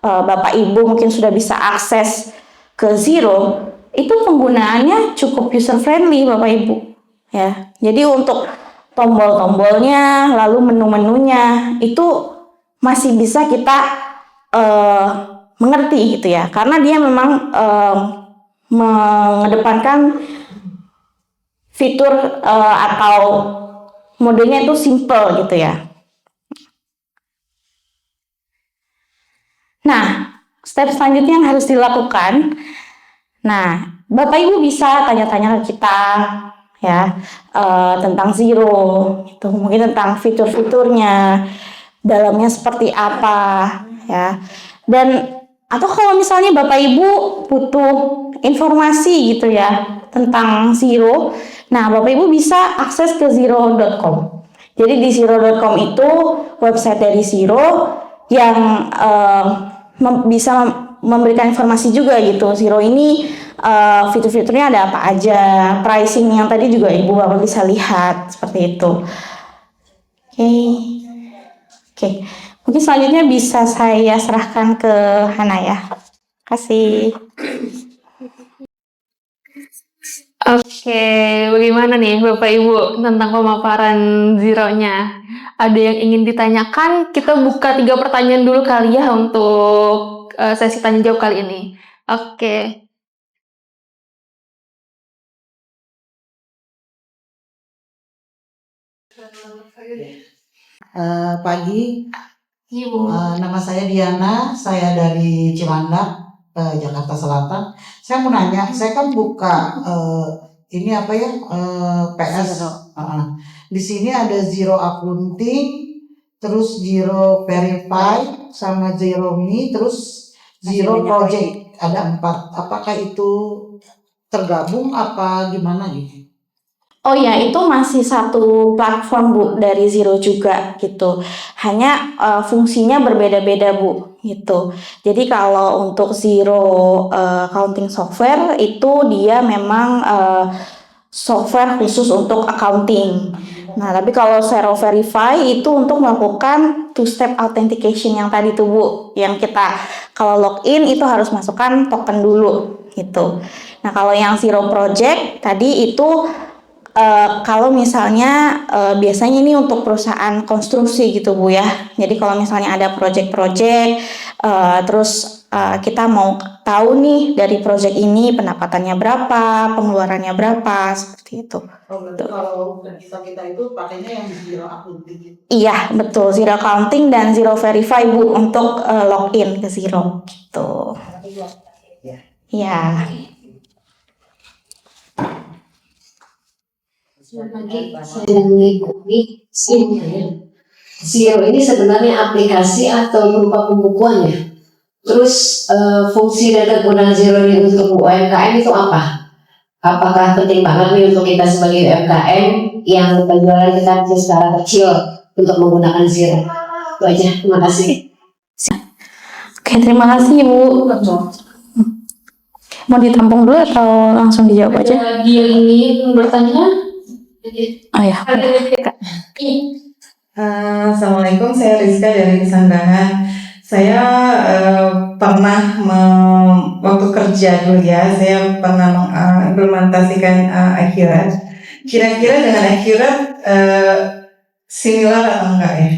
Bapak Ibu mungkin sudah bisa akses ke Zero, itu penggunaannya cukup user friendly Bapak Ibu ya. Jadi untuk tombol-tombolnya lalu menu-menunya itu masih bisa kita mengerti gitu ya, karena dia memang mengedepankan fitur atau modenya itu simple gitu ya. Nah, step selanjutnya yang harus dilakukan, nah Bapak Ibu bisa tanya-tanya ke kita ya tentang Zero, itu mungkin tentang fitur-fiturnya, dalamnya seperti apa ya, dan atau kalau misalnya Bapak Ibu butuh informasi gitu ya tentang Zero, nah Bapak Ibu bisa akses ke zero.com. Jadi di zero.com itu website dari Zero yang bisa memberikan informasi juga gitu. Zero ini fitur-fiturnya ada apa aja, pricing yang tadi juga Ibu Bapak bisa lihat seperti itu. Oke. Mungkin selanjutnya bisa saya serahkan ke Hana ya. Kasih. Oke, bagaimana nih Bapak Ibu tentang pemaparan Zero-nya? Ada yang ingin ditanyakan? Kita buka 3 pertanyaan dulu kali ya untuk sesi tanya jawab kali ini. Oke. Pagi, Ibu. nama saya Diana, saya dari Cilandak, Jakarta Selatan. Saya mau nanya, saya kan buka ini apa ya, PS. Di sini ada Zero Accounting, terus Zero Verify, sama Zero Me, terus Zero Project. Ada 4. Apakah itu tergabung apa gimana gitu? Oh ya, itu masih satu platform Bu dari Zero juga gitu. Hanya fungsinya berbeda-beda Bu gitu. Jadi kalau untuk Zero accounting software itu dia memang software khusus untuk accounting. Nah, tapi kalau Zero Verify itu untuk melakukan two-step authentication yang tadi tuh Bu, yang kita kalau login itu harus masukkan token dulu gitu. Nah, kalau yang Zero Project tadi itu kalau misalnya biasanya ini untuk perusahaan konstruksi gitu Bu ya. Jadi kalau misalnya ada project-project, terus kita mau tahu nih dari project ini pendapatannya berapa, pengeluarannya berapa, seperti itu. berarti kalau kita itu pakainya yang zero accounting. Iya betul, zero accounting dan zero verify Bu untuk login ke zero gitu. Iya. Pagi saya mengikuti Zero ini sebenarnya aplikasi atau berupa pembukuan ya. Terus fungsi dan kegunaan Zero ini untuk UMKM itu apa? Apakah penting banget nih untuk kita sebagai UMKM yang penjualan kita secara kecil untuk menggunakan Zero? Itu aja, terima kasih. Oke, terima kasih Bu. Mau ditampung dulu atau langsung dijawab aja? Dia ini bertanya. Oh ya. Assalamualaikum, saya Rizka dari Sandangan. Saya pernah waktu kerja dulu ya, saya pernah mengimplementasikan Accurate. Kira-kira dengan Accurate similar atau enggak ya?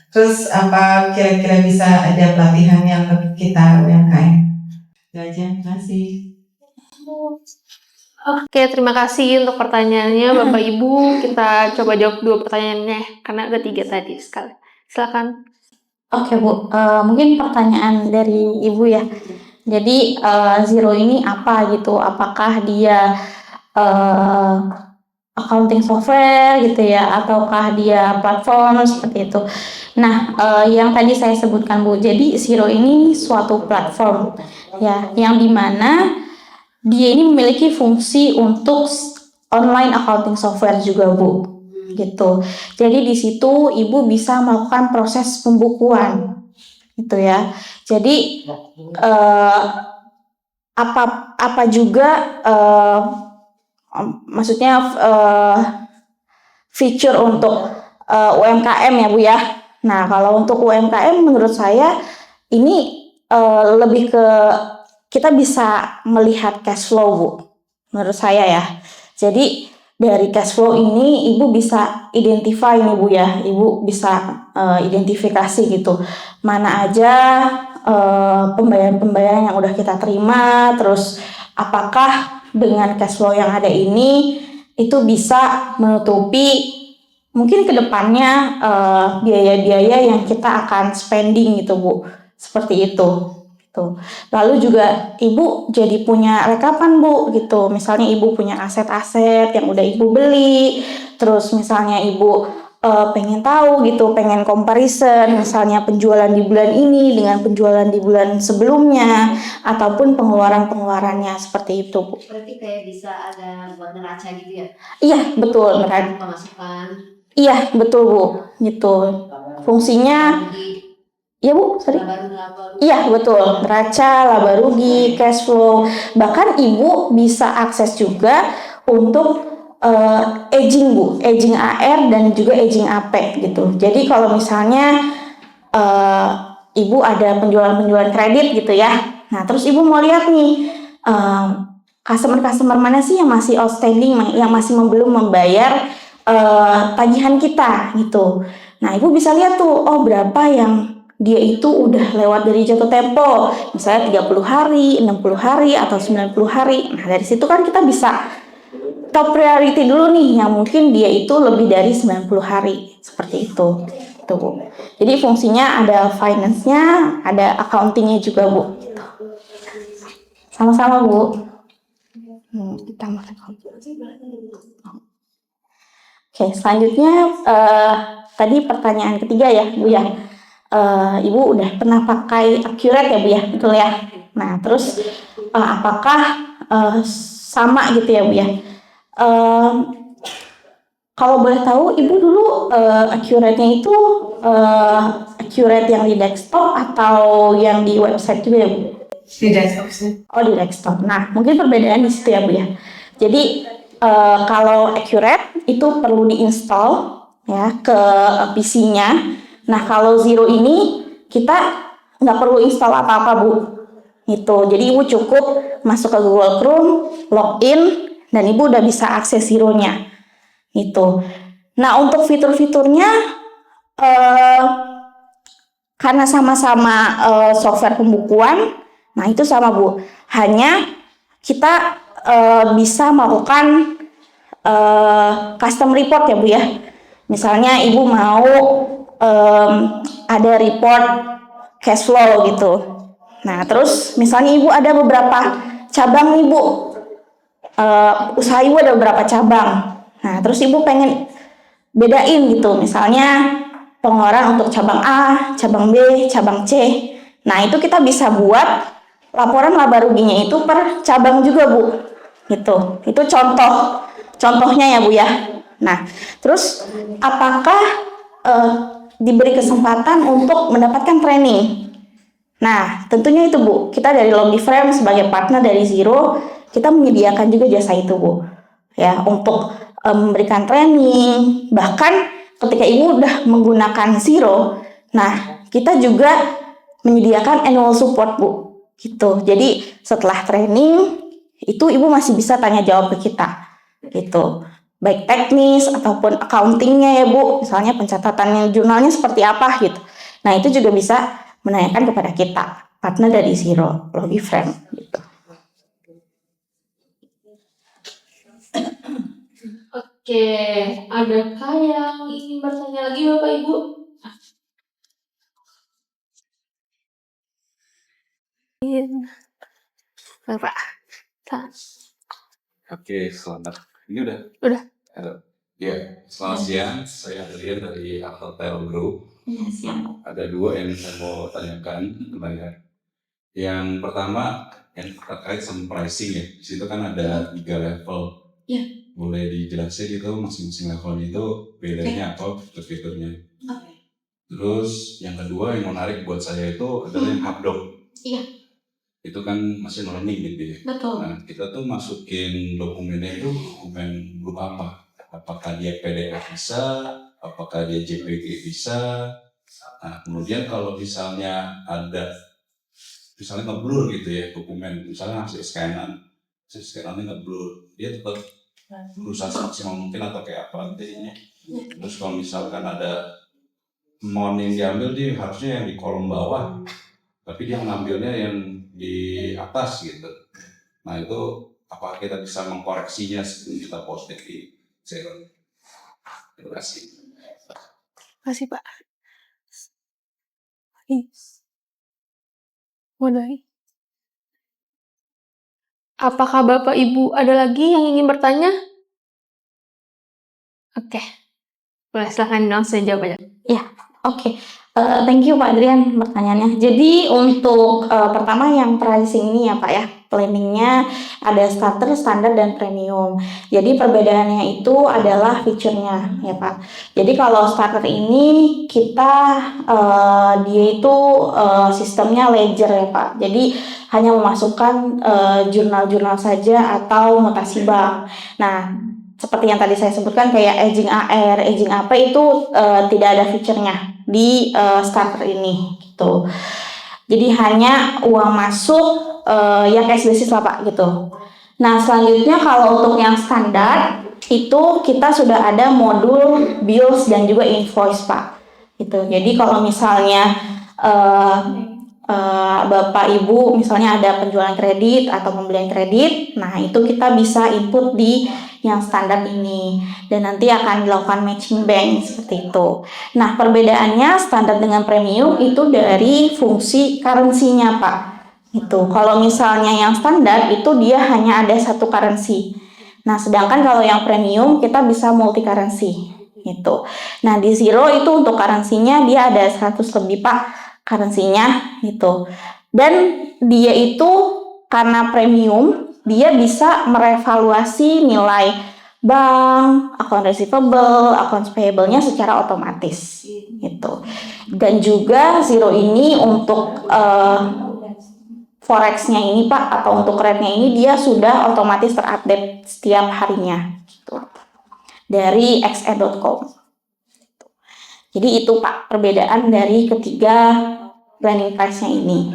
Terus apa kira-kira bisa ada pelatihan yang kita UMKM? Itu aja, terima kasih. Oke, terima kasih untuk pertanyaannya Bapak Ibu. Kita coba jawab 2 pertanyaannya karena ada 3 tadi sekali. Silakan. Oke Bu, mungkin pertanyaan dari Ibu ya. Jadi Zero ini apa gitu? Apakah dia accounting software gitu ya, ataukah dia platform seperti itu? Nah, yang tadi saya sebutkan Bu, jadi Zero ini suatu platform ya, yang dimana dia ini memiliki fungsi untuk online accounting software juga Bu, gitu. Jadi di situ Ibu bisa melakukan proses pembukuan, gitu ya. Jadi apa juga maksudnya feature untuk UMKM ya Bu ya. Nah kalau untuk UMKM menurut saya ini lebih ke kita bisa melihat cash flow Bu, menurut saya ya. Jadi dari cash flow ini Ibu bisa identify nih Bu ya, Ibu bisa identifikasi gitu mana aja pembayaran-pembayaran yang udah kita terima, terus apakah dengan cash flow yang ada ini itu bisa menutupi mungkin kedepannya biaya-biaya yang kita akan spending gitu Bu, seperti itu. Lalu juga Ibu jadi punya rekapan Bu gitu. Misalnya Ibu punya aset-aset yang udah Ibu beli, terus misalnya Ibu pengen tahu gitu, pengen comparison misalnya penjualan di bulan ini dengan penjualan di bulan sebelumnya ataupun pengeluaran-pengeluarannya seperti itu Bu. Berarti kayak bisa ada buat neraca gitu ya? Iya betul, neraca. Pemasukan. Iya betul Bu, gitu. Fungsinya iya Bu, sorry. Iya betul, neraca, laba rugi, cash flow. Bahkan Ibu bisa akses juga untuk aging Bu, aging AR dan juga aging AP gitu. Jadi kalau misalnya Ibu ada penjualan kredit gitu ya. Nah terus Ibu mau lihat nih customer mana sih yang masih outstanding, yang masih belum membayar tagihan kita gitu. Nah Ibu bisa lihat tuh, oh berapa yang dia itu udah lewat dari jatuh tempo, misalnya 30 hari, 60 hari, atau 90 hari. Nah dari situ kan kita bisa top priority dulu nih, yang mungkin dia itu lebih dari 90 hari, seperti itu. Tuh. Jadi fungsinya ada finance-nya, ada accounting-nya juga Bu. Gitu. Sama-sama Bu. Ditambah. Oke, selanjutnya tadi pertanyaan ketiga ya Bu ya. Ibu udah pernah pakai Accurate ya Bu ya, betul ya. Nah terus apakah sama gitu ya Bu ya? Kalau boleh tahu Ibu dulu Accurate-nya itu Accurate yang di desktop atau yang di website juga ya Bu? Di desktop sih. Oh di desktop. Nah mungkin perbedaan di situ ya Bu ya. Jadi kalau Accurate itu perlu diinstal ya ke PC-nya. Nah kalau Zero ini kita nggak perlu install apa-apa Bu, gitu. Jadi Ibu cukup masuk ke Google Chrome, login, dan Ibu udah bisa akses Zero-nya. Gitu. Nah, untuk fitur-fiturnya eh, karena sama-sama software pembukuan, nah itu sama Bu. Hanya kita bisa melakukan custom report ya Bu ya. Misalnya Ibu mau ada report cash flow gitu. Nah, terus misalnya Ibu ada beberapa cabang nih Bu. Usaha Ibu ada beberapa cabang. Nah, terus Ibu pengen bedain gitu. Misalnya pengeluaran untuk cabang A, cabang B, cabang C. Nah, itu kita bisa buat laporan laba ruginya itu per cabang juga, Bu. Gitu. Itu contohnya ya, Bu ya. Nah, terus apakah diberi kesempatan untuk mendapatkan training? Nah, tentunya itu Bu. Kita dari Logiframe sebagai partner dari Zero, kita menyediakan juga jasa itu Bu. Ya, untuk memberikan training, bahkan ketika Ibu udah menggunakan Zero, nah kita juga menyediakan annual support Bu, gitu. Jadi setelah training itu Ibu masih bisa tanya jawab ke kita, gitu. Baik teknis ataupun accountingnya ya Bu, misalnya pencatatannya jurnalnya seperti apa gitu. Nah itu juga bisa menanyakan kepada kita, partner dari Zero, Logiframe, gitu. Oke, adakah yang ingin bertanya lagi Bapak Ibu? Bapak. Oke, selamat. Ini udah? Udah. Halo. Ya, selamat siang. Saya Adrian dari Hotel Group. Ada dua yang saya mau tanyakan kepada. Yang pertama, yang terkait sama pricing ya. Di situ kan ada 3 level. Ya. Boleh dijelasin itu masing-masing levelnya itu bedanya apa fitur-fiturnya. Terus yang kedua yang menarik buat saya itu adalah yang Hubdoc. Iya. Itu kan masih learning gitu ya. Betul. Nah, kita tuh masukin dokumennya itu dokumen berupa apa? Apakah dia PDF bisa, apakah dia JPG bisa. Nah, kemudian kalau misalnya ada, misalnya ngeblur gitu ya dokumen, misalnya hasil scanannya ngeblur, dia tetap berusaha semaksimal mungkin atau kayak apa intinya. Terus kalau misalkan ada mon yang diambil, dia harusnya yang di kolom bawah, tapi dia mengambilnya yang di atas gitu. Nah itu apakah kita bisa mengkoreksinya sebelum kita posting di Zero? Terima kasih. Terima kasih Pak. Mulai. Apakah Bapak Ibu ada lagi yang ingin bertanya? Oke. Boleh silahkan langsung jawab aja. Ya, oke. Thank you Pak Adrian pertanyaannya. Jadi untuk pertama yang pricing ini ya Pak ya, planningnya ada starter, standar, dan premium. Jadi perbedaannya itu adalah fiturnya ya Pak. Jadi kalau starter ini kita dia itu sistemnya ledger ya Pak. Jadi hanya memasukkan jurnal-jurnal saja atau mutasi bank. Nah, seperti yang tadi saya sebutkan kayak aging AR, aging AP itu tidak ada fiturnya di starter ini gitu. Jadi hanya uang masuk ya cash basis lah Pak gitu. Nah selanjutnya kalau untuk yang standar itu kita sudah ada modul bills dan juga invoice Pak gitu. Jadi kalau misalnya Bapak Ibu misalnya ada penjualan kredit atau pembelian kredit, nah itu kita bisa input di yang standar ini dan nanti akan dilakukan matching bank seperti itu. Nah perbedaannya standar dengan premium itu dari fungsi currency-nya Pak. Itu kalau misalnya yang standar itu dia hanya ada satu currency. Nah sedangkan kalau yang premium kita bisa multi currency gitu. Nah di Zero itu untuk currency-nya dia ada 100 lebih Pak currency-nya gitu. Dan dia itu karena premium dia bisa merevaluasi nilai bank, account receivable, account payable-nya secara otomatis gitu. Dan juga Zero ini untuk forex-nya ini Pak atau untuk rate-nya ini dia sudah otomatis terupdate setiap harinya gitu. Dari xe.com. Jadi itu Pak perbedaan dari ketiga planning price-nya ini.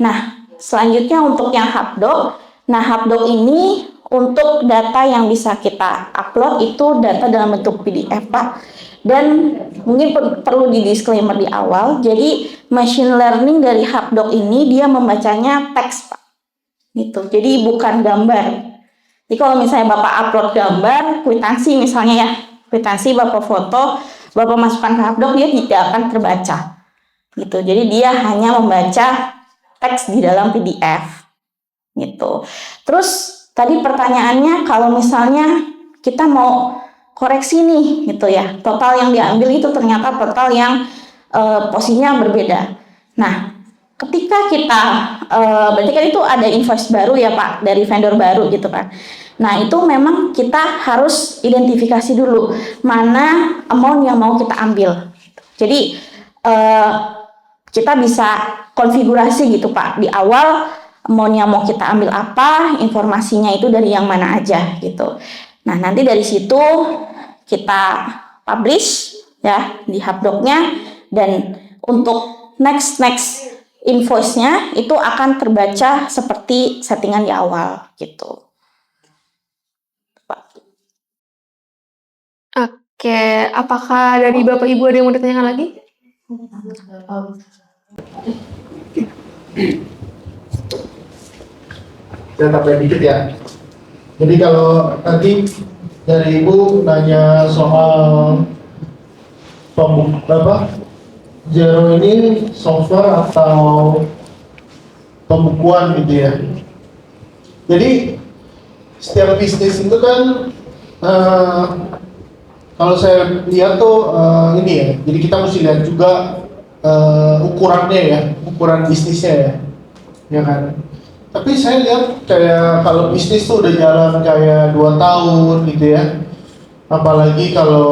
Nah, selanjutnya untuk yang Hubdoc. Nah, Hubdoc ini untuk data yang bisa kita upload itu data dalam bentuk PDF, Pak. Dan mungkin perlu di disclaimer di awal, jadi machine learning dari Hubdoc ini dia membacanya teks, Pak. Gitu. Jadi bukan gambar. Jadi kalau misalnya Bapak upload gambar, kwitansi misalnya ya, kwitansi Bapak foto, Bapak masukkan ke Hubdoc, dia tidak akan terbaca. Gitu. Jadi dia hanya membaca teks di dalam PDF. Gitu. Terus tadi pertanyaannya kalau misalnya kita mau koreksi nih gitu ya, total yang diambil itu ternyata total yang posisinya berbeda. Nah, ketika kita berarti kan itu ada invoice baru ya Pak dari vendor baru gitu kan. Nah, itu memang kita harus identifikasi dulu mana amount yang mau kita ambil. Jadi kita bisa konfigurasi gitu Pak di awal amount yang mau kita ambil apa, informasinya itu dari yang mana aja gitu. Nah, nanti dari situ kita publish ya di Hubdoc-nya, dan untuk next invoice-nya itu akan terbaca seperti settingan di awal gitu. Oke, apakah dari Bapak Ibu ada yang mau ditanyakan lagi? Saya tambah dikit ya. Jadi kalau tadi dari Ibu nanya soal Zero ini software atau pembukuan gitu ya. Jadi setiap bisnis itu kan kalau saya lihat tuh ini ya. Jadi kita mesti lihat juga ukurannya ya, ukuran bisnisnya ya, ya kan. Tapi saya lihat kayak kalau bisnis tuh udah jalan kayak 2 tahun gitu ya. Apalagi kalau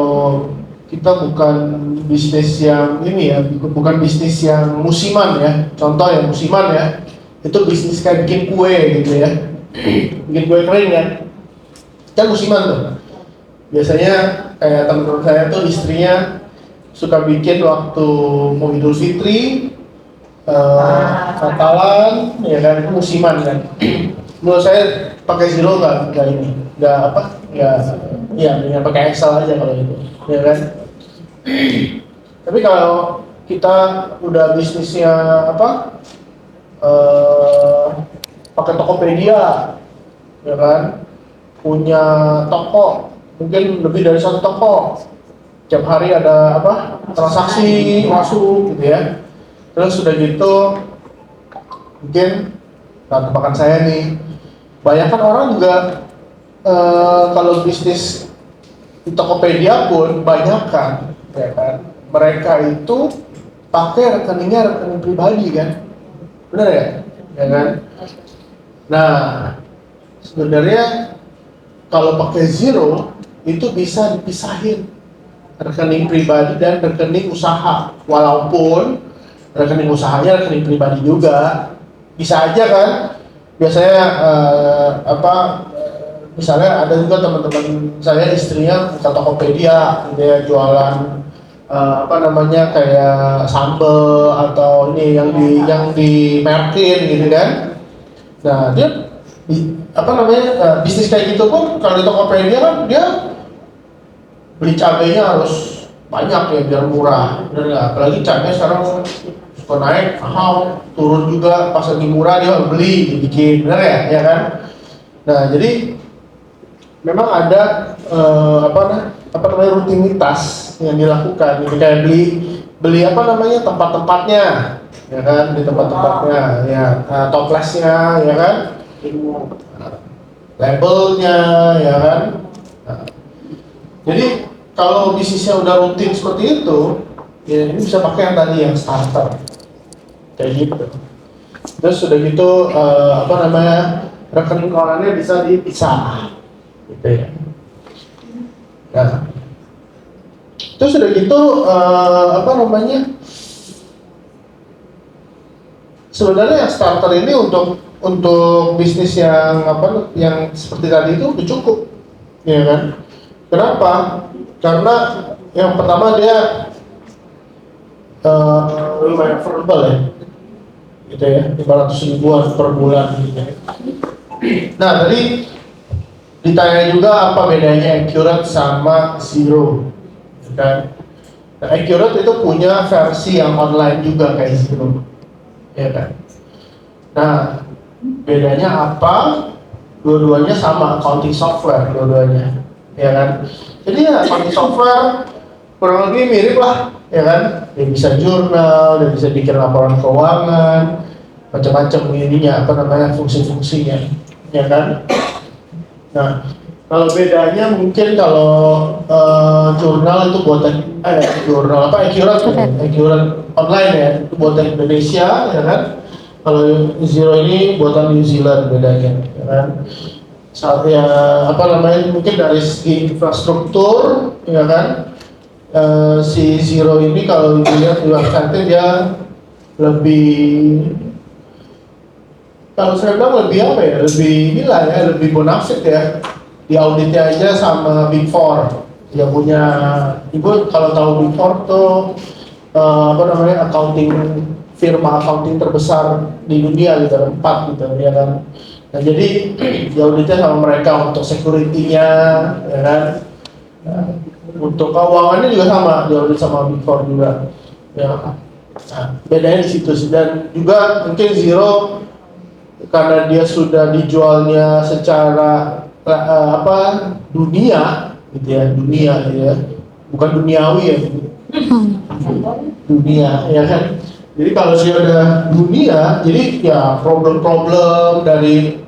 kita bukan bisnis yang ini ya, bukan bisnis yang musiman ya. Contoh yang musiman ya, itu bisnis kayak bikin kue gitu ya. Bikin kue kering kan musiman tuh. Biasanya kayak teman-teman saya tuh istrinya suka bikin waktu mau Idul Fitri, Natalan, ya kan, itu musiman kan. Menurut saya pakai Zero nggak dengan pakai Excel aja kalau itu, ya kan. Tapi kalau kita udah bisnisnya pakai Tokopedia, ya kan, punya toko, mungkin lebih dari 1 toko, tiap hari ada transaksi masuk gitu ya. Terus sudah gitu, mungkin tebakan saya nih, banyak kan orang juga kalau bisnis di Tokopedia pun banyak kan, ya kan, mereka itu pakai rekeningnya rekening pribadi kan, benar ya, ya kan. Nah, sebenarnya kalau pakai Zero itu bisa dipisahin rekening pribadi dan rekening usaha, walaupun rekening usahanya rekening pribadi juga bisa aja kan. Biasanya misalnya ada juga teman-teman saya istrinya buka Tokopedia, dia jualan kayak sambal atau ini yang di merkin gitu kan. Nah, dia bisnis kayak gitu pun kalau di Tokopedia kan dia beli cabenya harus banyak ya biar murah, bener nggak? Apalagi cabai sekarang suka naik, mahal, turun juga, pas lagi murah dia beli, dibikin, bener ya, ya kan? Nah, jadi memang ada rutinitas yang dilakukan, gitu kayak beli tempat-tempatnya, ya kan, di tempat-tempatnya, ya, toplesnya, ya kan, labelnya, ya kan. Nah, jadi kalau bisnisnya udah rutin seperti itu, ya ini bisa pakai yang tadi yang starter, kayak gitu. Terus sudah gitu rekening korannya bisa dipisah, gitu ya. Nah, terus sudah gitu sebenarnya yang starter ini untuk bisnis yang yang seperti tadi itu udah cukup, ya kan? Kenapa? Karena yang pertama dia lumayan affordable ya, gitu ya, 500 ribuan per bulan gitu ya. Nah, tadi ditanya juga apa bedanya accurate sama zero, kan? Nah, accurate itu punya versi yang online juga kayak zero, ya kan? Nah, bedanya apa? Dua-duanya sama accounting software, dua-duanya, ya kan? Jadi ya accounting software kurang lebih mirip lah, ya kan? Dia bisa jurnal, dia bisa bikin laporan keuangan, macam-macam ininya, apa namanya, fungsi-fungsinya, ya kan? Nah, kalau bedanya mungkin kalau jurnal itu buatan jurnal apa accurate online ya, itu buatan Indonesia, ya kan? Kalau zero ini buatan New Zealand bedanya, ya kan? Saat ya apa namanya, mungkin dari segi infrastruktur, ya kan? Si zero ini kalau dilihat di website dia lebih, kalau saya bilang lebih apa ya, lebih inilah ya, lebih bonafit ya. Di auditnya aja sama Big Four yang punya, ibu kalau tahu Big Four tuh apa namanya, firma accounting terbesar di dunia gitu, 4 gitu ya kan. Nah jadi di auditnya sama mereka untuk security-nya, ya kan. Nah, untuk keuangannya juga sama, di audit sama Big Four juga. Ya. Nah, bedanya di situ sih. Dan juga mungkin zero karena dia sudah dijualnya secara dunia gitu ya, bukan duniawi ya, dunia, ya kan. Jadi kalau dia udah dunia, jadi ya problem-problem dari,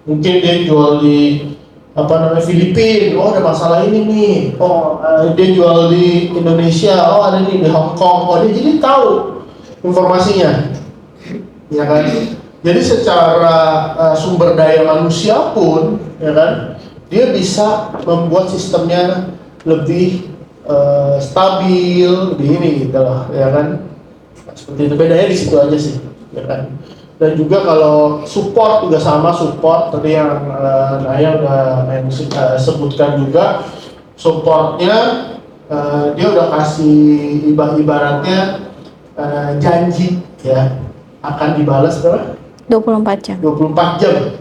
mungkin dia jual di apa namanya Filipina, oh ada masalah ini nih, oh dia jual di Indonesia, oh ada nih di Hong Kong, oh dia jadi tahu informasinya, ya kan. Jadi secara sumber daya manusia pun, ya kan, dia bisa membuat sistemnya lebih stabil, lebih ini gitu lah, ya kan. Seperti itu, bedanya di situ aja sih, ya kan. Dan juga kalau support juga sama, support tadi yang Naya udah sebutkan juga, supportnya dia udah kasih ibaratnya janji ya, akan dibalas berapa? 24 jam. 24 jam.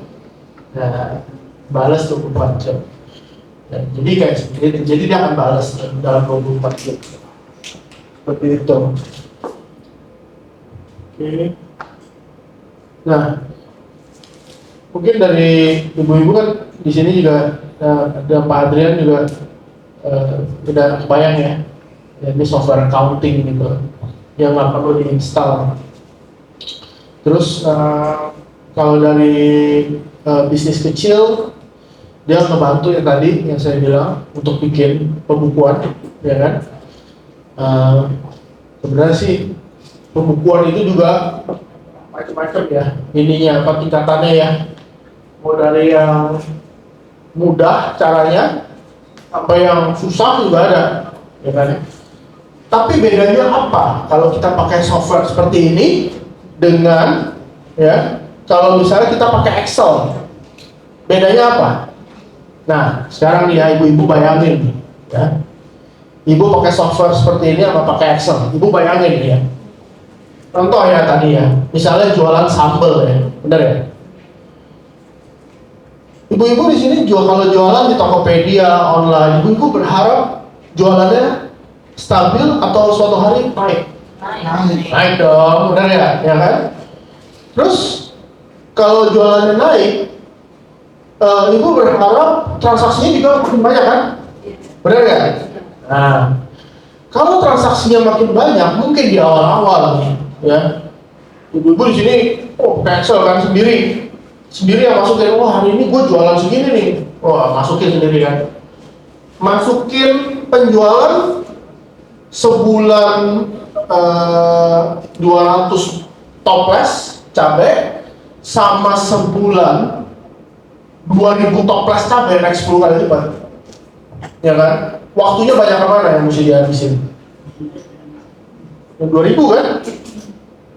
Nah, balas 24 jam. Nah, jadi kayak seperti itu. Jadi dia akan balas dalam 24 jam. Seperti itu. Oke. Nah, mungkin dari ibu-ibu kan di sini juga ada Pak Adrian juga udah kebayang ya. Ini software accounting gitu yang nggak perlu diinstal. Terus kalau dari bisnis kecil, dia ngebantu yang tadi yang saya bilang untuk bikin pembukuan, ya kan? Sebenarnya sih pembukuan itu juga macam-macam ya, ininya apa tingkatannya ya. Mau dari yang mudah caranya sampai yang susah juga ada, ya kan? Tapi bedanya apa kalau kita pakai software seperti ini dengan ya kalau misalnya kita pakai Excel, bedanya apa? Nah sekarang nih ya, ibu-ibu bayangin ya, ibu pakai software seperti ini sama pakai Excel, ibu bayangin ya. Contoh ya tadi ya, misalnya jualan sambal ya, bener ya? Ibu-ibu di sini kalau jualan di Tokopedia online, ibu-ibu berharap jualannya stabil atau suatu hari naik? Naik dong, benar ya, ya kan? Terus kalau jualannya naik, ibu berharap transaksinya juga makin banyak kan? Benar ya? Nah, kalau transaksinya makin banyak, mungkin di awal-awal nih, ya, ibu-ibu di sini, Excel kan sendiri yang masukin, wah hari ini gue jualan segini nih, wah masukin sendiri kan, masukin penjualan sebulan 200 toples cabai sama sebulan 2000 toples cabai, naik 10 kali lipat, ya kan? Waktunya banyak kemana yang mesti dihabisin? Yang 2000 kan?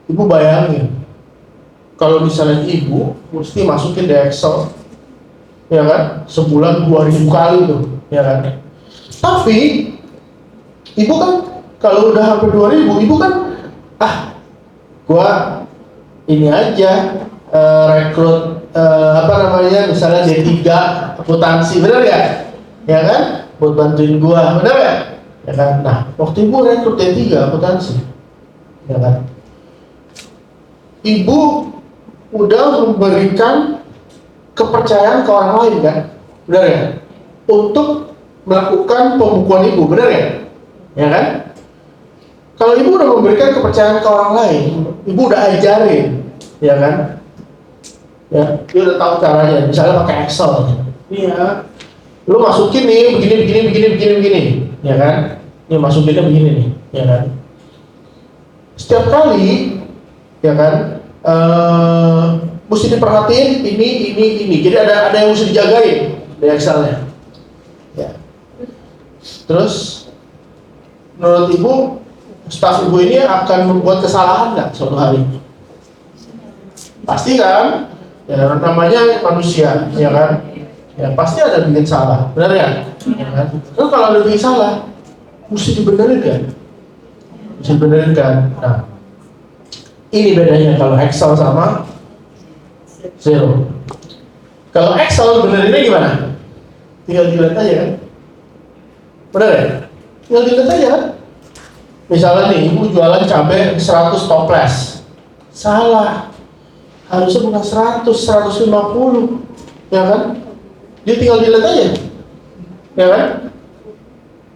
Ibu bayangin kalau misalnya ibu mesti masukin di Excel, ya kan? Sebulan 2000 kali tuh, ya kan? Tapi ibu kan kalau udah hampir 2000, ibu kan gua ini aja rekrut apa namanya, misalnya D3 akuntansi, benar ya? Ya kan? Buat bantuin gua, benar ya? Ya kan? Nah, waktu ibu rekrut D3 akuntansi, ya kan? Ibu udah memberikan kepercayaan ke orang lain kan? Benar ya? Untuk melakukan pembukuan ibu, benar ya? Ya kan? Kalau ibu udah memberikan kepercayaan ke orang lain, ibu udah ajarin, ya kan? Ya, dia udah tahu caranya, misalnya pakai Excel. Iya, lu masukin nih begini, ya kan? Ini masukinnya begini nih, ya kan? Setiap kali, ya kan? Mesti diperhatiin ini. Jadi ada yang mesti dijagain di Excelnya. Ya. Terus, menurut ibu, staf ibu ini akan membuat kesalahan nggak suatu hari? Pasti kan? Ya, namanya manusia, ya kan? Ya pasti ada bikin salah, benar ya? Ya kan? Terus kalau ada bikin salah, mesti dibenerin kan? Mesti dibenerin kan? Nah, ini bedanya kalau Excel sama Zero. Kalau Excel benerinnya gimana? Tinggal dilihat aja kan? Benar ya? Tinggal dilihat aja kan? Misalnya nih, ibu jualan cabai 100 toples, salah. Harusnya bukan 100, 150, ya kan? Dia tinggal dilihat aja, ya kan?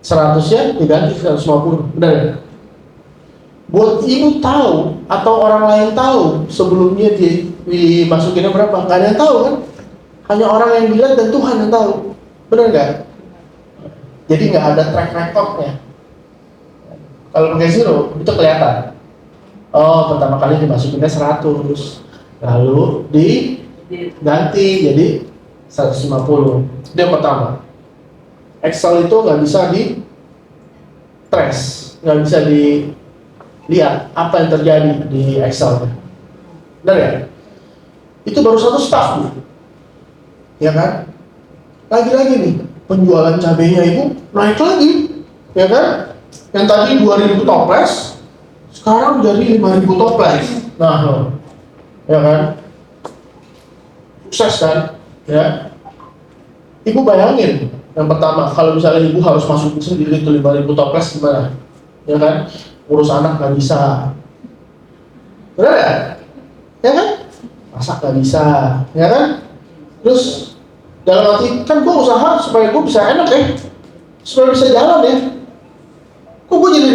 100-nya diganti 150, benar ya? Buat ibu tahu atau orang lain tahu sebelumnya dimasukinnya berapa? Nggak ada yang tahu kan? Hanya orang yang bilang dan Tuhan yang tahu, benar nggak? Jadi nggak ada track recordnya. Kalau pakai Zero itu kelihatan. Oh, pertama kali dimasukinnya 100. Lalu diganti jadi 150. Itu yang pertama. Excel itu nggak bisa di trace, nggak bisa dilihat apa yang terjadi di Excel. Benar ya? Itu baru satu staff, Bu. Ya kan? Lagi-lagi nih, penjualan cabenya ibu naik lagi, ya kan? Yang tadi 2.000 toples, sekarang jadi 5.000 toples. Nah, ya kan, sukses kan, ya. Ibu bayangin, yang pertama, kalau misalnya ibu harus masukin sendiri itu 5.000 toples gimana, ya kan, urus anak nggak bisa, benar ya, ya kan, masak nggak bisa, ya kan, terus dalam arti kan gue usaha supaya gue bisa enak ya, supaya bisa jalan ya, kok gue jadi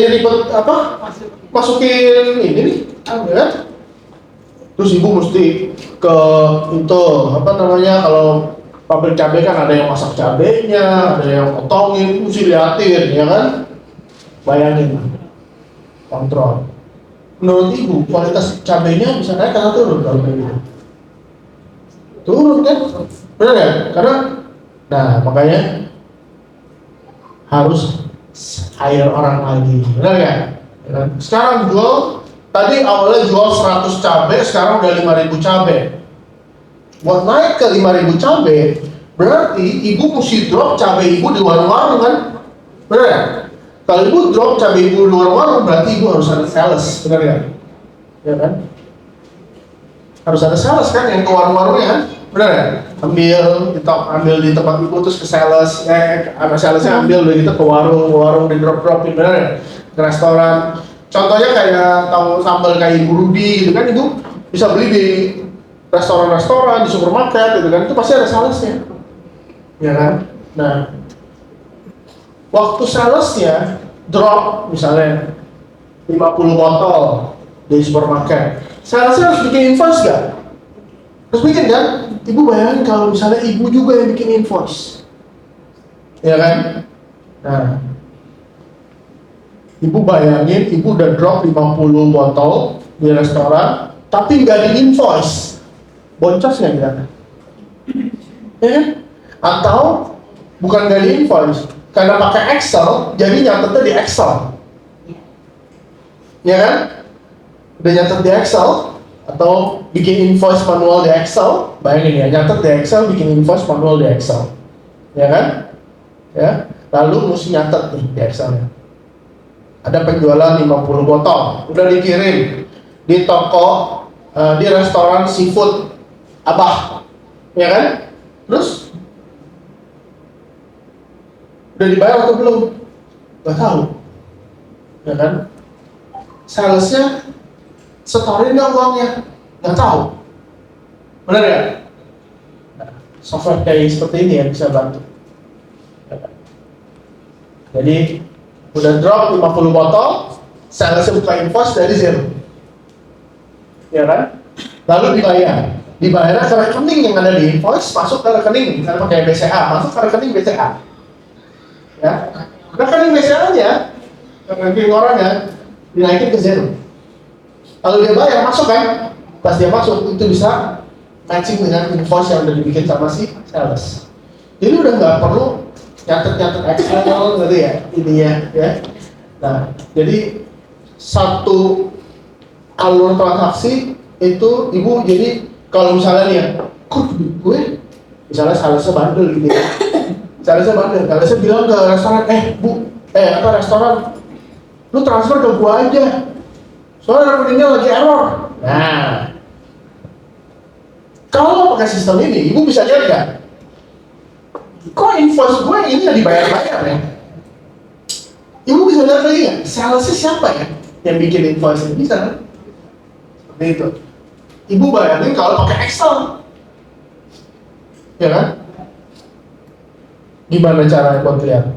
ribet apa, masukin ini nih, ya kan. Terus ibu mesti ke itu apa namanya, kalau pabrik cabai kan ada yang masak cabainya, ada yang potongin, mesti liatin, ya kan? Bayangin, kontrol. Menurut ibu kualitas cabainya bisa naik atau turun kalau kayak gitu? Turun kan? Benar ya? Karena, nah makanya harus hire orang lagi, benar ya? Sekarang jual. Tadi awalnya jual 100 cabai, sekarang udah 5.000 cabai. Buat naik ke 5.000 cabai, berarti ibu mesti drop cabai ibu di warung-warung kan? Benar ya? Kalau ibu drop cabai ibu di warung-warung, berarti ibu harus ada sales, benar ya? Ya kan? Harus ada sales kan yang ke warung-warungnya kan? Benar ya? Ambil di tempat ibu terus ke sales, ada salesnya ambil dari gitu ke warung di drop-dropin, benar ya? Ke restoran. Contohnya kayak tahu sambal kayak Ibu Ruby gitu kan, ibu bisa beli di restoran-restoran, di supermarket gitu kan, itu pasti ada salesnya, ya kan? Nah, waktu salesnya drop misalnya 50 botol di supermarket, salesnya harus bikin invoice nggak? Harus bikin kan? Ibu bayangin kalau misalnya ibu juga yang bikin invoice, ya kan? Nah, ibu bayangin, ibu udah drop 50 botol di restoran, tapi nggak di invoice, boncos nggak kira-kira? Ya kan? Atau bukan nggak di invoice, karena pakai Excel, jadi nyatetnya di Excel, ya kan? Udah nyatet di Excel, atau bikin invoice manual di Excel, bayangin ya, nyatet di Excel, bikin invoice manual di Excel, ya kan? Ya, lalu mesti nyatet nih di Excelnya. Ada penjualan 50 botol, udah dikirim di toko, di restoran seafood, Abah, ya kan? Terus udah dibayar atau belum? Gak tahu, ya kan? Salesnya setorin nggak uangnya? Gak tahu, benar ya? Software kayak seperti ini yang bisa bantu. Jadi udah drop 50 botol, salesnya buka invoice dari zero, ya kan? Lalu dibayarnya ke rekening yang ada di invoice, masuk ke rekening, misalnya pakai BCA, masuk ke rekening BCA, ya, rekening BCA nya, rekening orangnya dinaikin ke zero. Kalau dia bayar masuk kan, pas dia masuk itu bisa matching dengan invoice yang udah dibikin sama si sales. Jadi udah nggak perlu nyatet Excel gitu ya, ininya ya. Nah, jadi satu alur transaksi itu ibu, jadi kalau misalnya nih ya, kok gue misalnya salesnya bandel gitu ya, salesnya bilang ke restoran, restoran, lu transfer ke gue aja, soalnya rekeningnya lagi error. Nah, kalau pakai sistem ini, ibu bisa lihat nggak? Kok invoice gue ini nggak dibayar-bayar ya? Ibu bisa lihat lagi nggak? Salesnya siapa ya yang bikin invoice ini? Bisa kan? Seperti itu. Ibu bayarin kalau pakai Excel, ya kan? Gimana caranya buat lihat?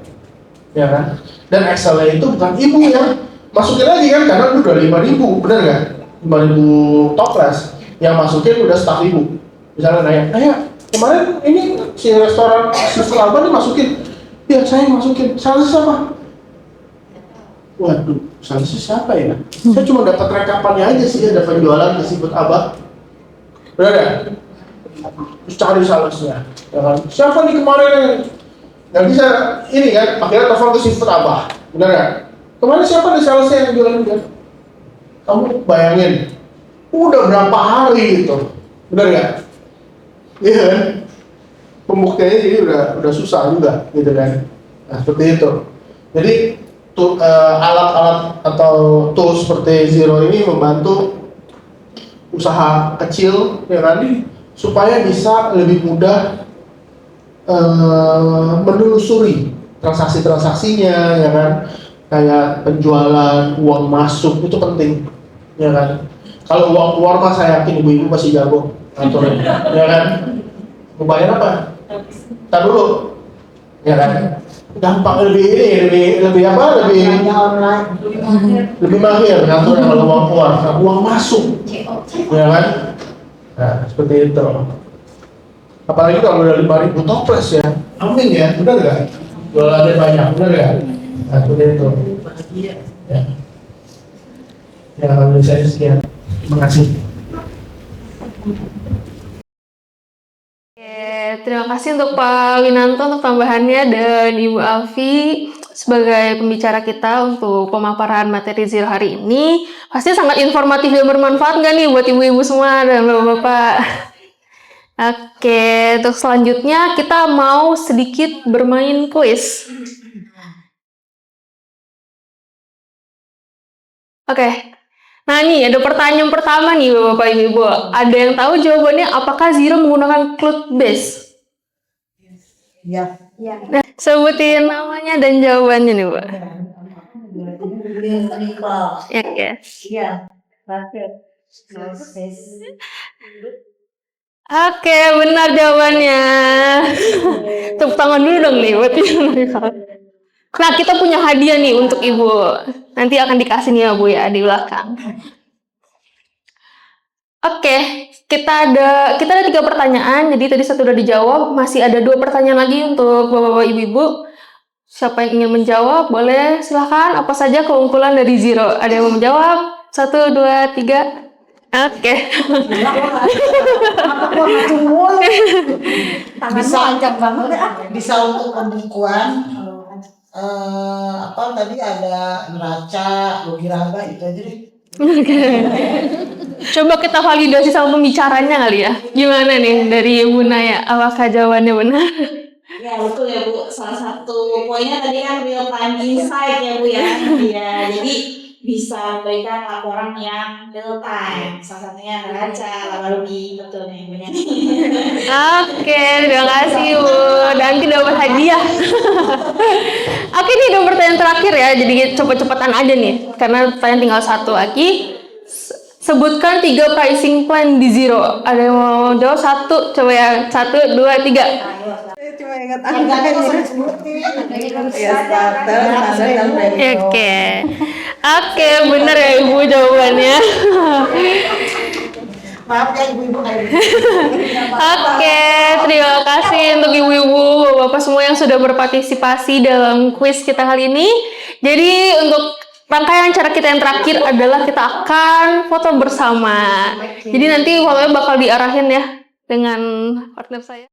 Ya kan? Dan Excelnya itu bukan ibu ya, masukin lagi kan? Karena udah 5.000, bener nggak? 5.000 toples, yang masukin udah staff ibu. Misalnya nanya, kemarin ini si restoran Suster Alba nih masukin, ya saya masukin, salesnya siapa? Waduh, salesnya siapa ya? Saya cuma dapat rekapannya aja sih, ada penjualan ke seafood Abah. Benar ya? Terus cari salesnya, ya kan? Siapa nih kemarin? Nggak bisa ini kan? Akhirnya telepon ke seafood Abah, benar ya? Kemarin siapa nih salesnya yang jualan kan? Kamu bayangin, udah berapa hari gitu, benar ya? Iya kan? Pembuktiannya jadi udah susah juga, gitu kan? Nah seperti itu. Jadi alat-alat atau tools seperti Zero ini membantu usaha kecil, ya kan, supaya bisa lebih mudah menelusuri transaksi-transaksinya, ya kan, kayak penjualan, uang masuk itu penting, ya kan. Kalau uang keluar mah saya yakin ibu-ibu masih jago ngaturnya, ya kan. Mau bayar apa? Tar dulu, ya kan. Gampang, lebih mahir ngaturnya kalau uang keluar, nah, uang masuk, ya kan. Nah seperti itu. Apalagi kalau udah 5.000 toples ya, amin ya, benar nggak? Jualannya banyak, benar nggak? Nah seperti itu. Ya, ya kalau saya sekian. Terima kasih. Terima kasih untuk Pak Winanto untuk tambahannya dan Ibu Alfi sebagai pembicara kita untuk pemaparan materi Zero hari ini. Pasti sangat informatif dan bermanfaat nggak nih buat ibu-ibu semua dan bapak-bapak? Oke, untuk selanjutnya kita mau sedikit bermain kuis. Oke. Nah nih, ada pertanyaan pertama nih Bapak Ibu. Ada yang tahu jawabannya apakah Zero menggunakan cloud base? Ya. Nah, sebutin namanya dan jawabannya nih, Mbak. Ya, guys. Iya. Oke, benar jawabannya. Tepuk tangan dulu dong nih buat Ibu. Nah, kita punya hadiah nih untuk Ibu. Nanti akan dikasih nih ya Bu ya di belakang. Oke, kita ada 3 pertanyaan. Jadi tadi 1 udah dijawab, masih ada 2 pertanyaan lagi untuk Bapak-bapak Ibu-ibu. Siapa yang ingin menjawab, boleh silahkan. Apa saja keunggulan dari Zero? Ada yang mau menjawab? 1, 2, 3. Oke. Bisa panjang banget. Bisa untuk pembukuan. Tadi ada neraca, logiraba itu aja deh. Oke. Coba kita validasi sama pembicaranya kali ya. Gimana nih dari Ibu Naya? Apakah jawabannya benar? Ya betul ya Bu, salah satu poinnya tadi kan real time insight ya Bu ya. Iya, jadi bisa memberikan laporan yang real time. Salah satunya neraca, laba rugi, betul nih Ibunya. Oke, terima kasih Bu. Nanti dapat hadiah. Oke, ini udah pertanyaan terakhir ya. Jadi cepet-cepetan aja nih, karena pertanyaan tinggal satu lagi. Sebutkan 3 pricing plan di Zero. Ada yang mau jawab? Satu, coba ya. 1, 2, 3. Saya cuma ingat angka ya, starter, standar, dan premium. Oke, bener ya Ibu jawabannya. Maaf ya ibu-ibu kayak Oke, terima kasih untuk ibu-ibu, bapak semua yang sudah berpartisipasi dalam quiz kita kali ini. Jadi untuk rangkaian cara kita yang terakhir adalah kita akan foto bersama. Jadi nanti fotonya bakal diarahin ya dengan partner saya.